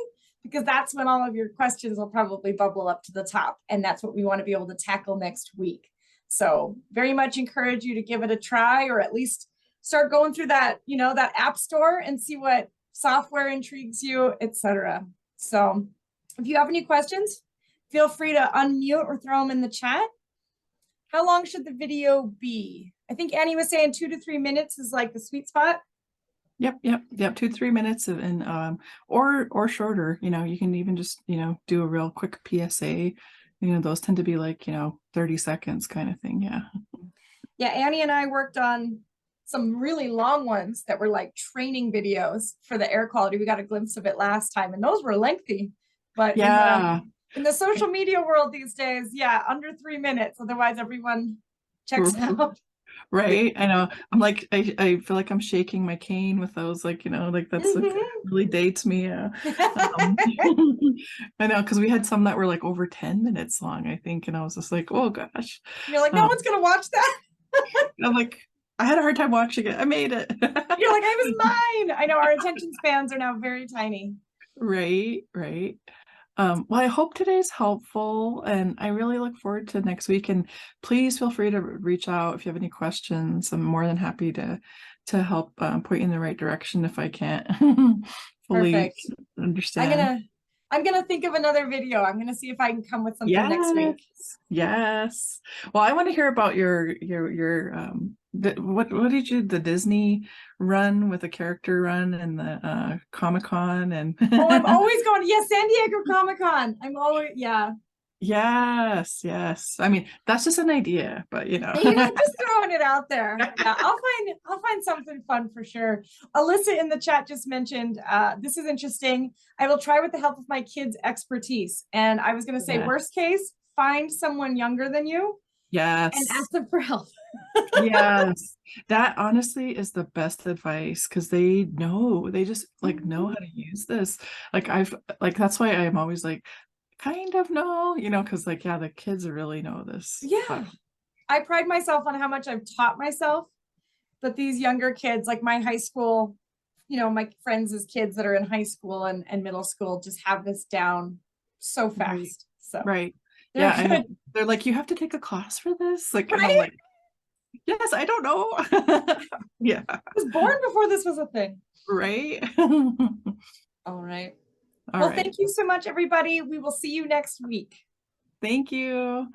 because that's when all of your questions will probably bubble up to the top. And that's what we want to be able to tackle next week. So very much encourage you to give it a try, or at least start going through that, that app store and see what software intrigues you, etc. So if you have any questions, feel free to unmute or throw them in the chat. How long should the video be? I think Annie was saying 2 to 3 minutes is like the sweet spot. Yep. 2 to 3 minutes and or shorter. You can even just do a real quick PSA. Those tend to be like 30 seconds kind of thing. Yeah, Annie and I worked on some really long ones that were like training videos for the air quality. We got a glimpse of it last time, and those were lengthy. But Yeah. in the social media world these days, under 3 minutes. Otherwise, everyone checks out. Right. I know. I'm like, I feel like I'm shaking my cane with those, like, that's like, really dates me. I know, because we had some that were like over 10 minutes long, I think. And I was just like, oh gosh. You're like, no one's going to watch that. I'm like, I had a hard time watching it. I made it. You're like, I was mine. I know our attention spans are now very tiny. Right. Well, I hope today's helpful, and I really look forward to next week. And please feel free to reach out if you have any questions. I'm more than happy to help point you in the right direction if I can't fully Perfect. understand. I'm gonna think of another video. I'm gonna see if I can come with something next week. Yes. Well, I want to hear about your what did you the Disney run with the character run and the Comic-Con and Oh, I'm always going, San Diego Comic-Con. I'm always, Yes. I mean, that's just an idea, but just throwing it out there. Yeah, I'll find something fun for sure. Alyssa in the chat just mentioned, this is interesting. I will try with the help of my kids' expertise. And I was going to say, worst case, find someone younger than you. Yes. And ask them for help. Yes. That honestly is the best advice, because they just like know how to use this. Like that's why I'm always like, kind of know, because the kids really know this. Yeah. I pride myself on how much I've taught myself, but these younger kids, like my high school, my friends' kids that are in high school and middle school, just have this down so fast. So right. They're they're like, you have to take a class for this. Like, right? and I'm like, yes, I don't know. Yeah. I was born before this was a thing. Right. All right. All well, right. thank you so much, everybody. We will see you next week. Thank you.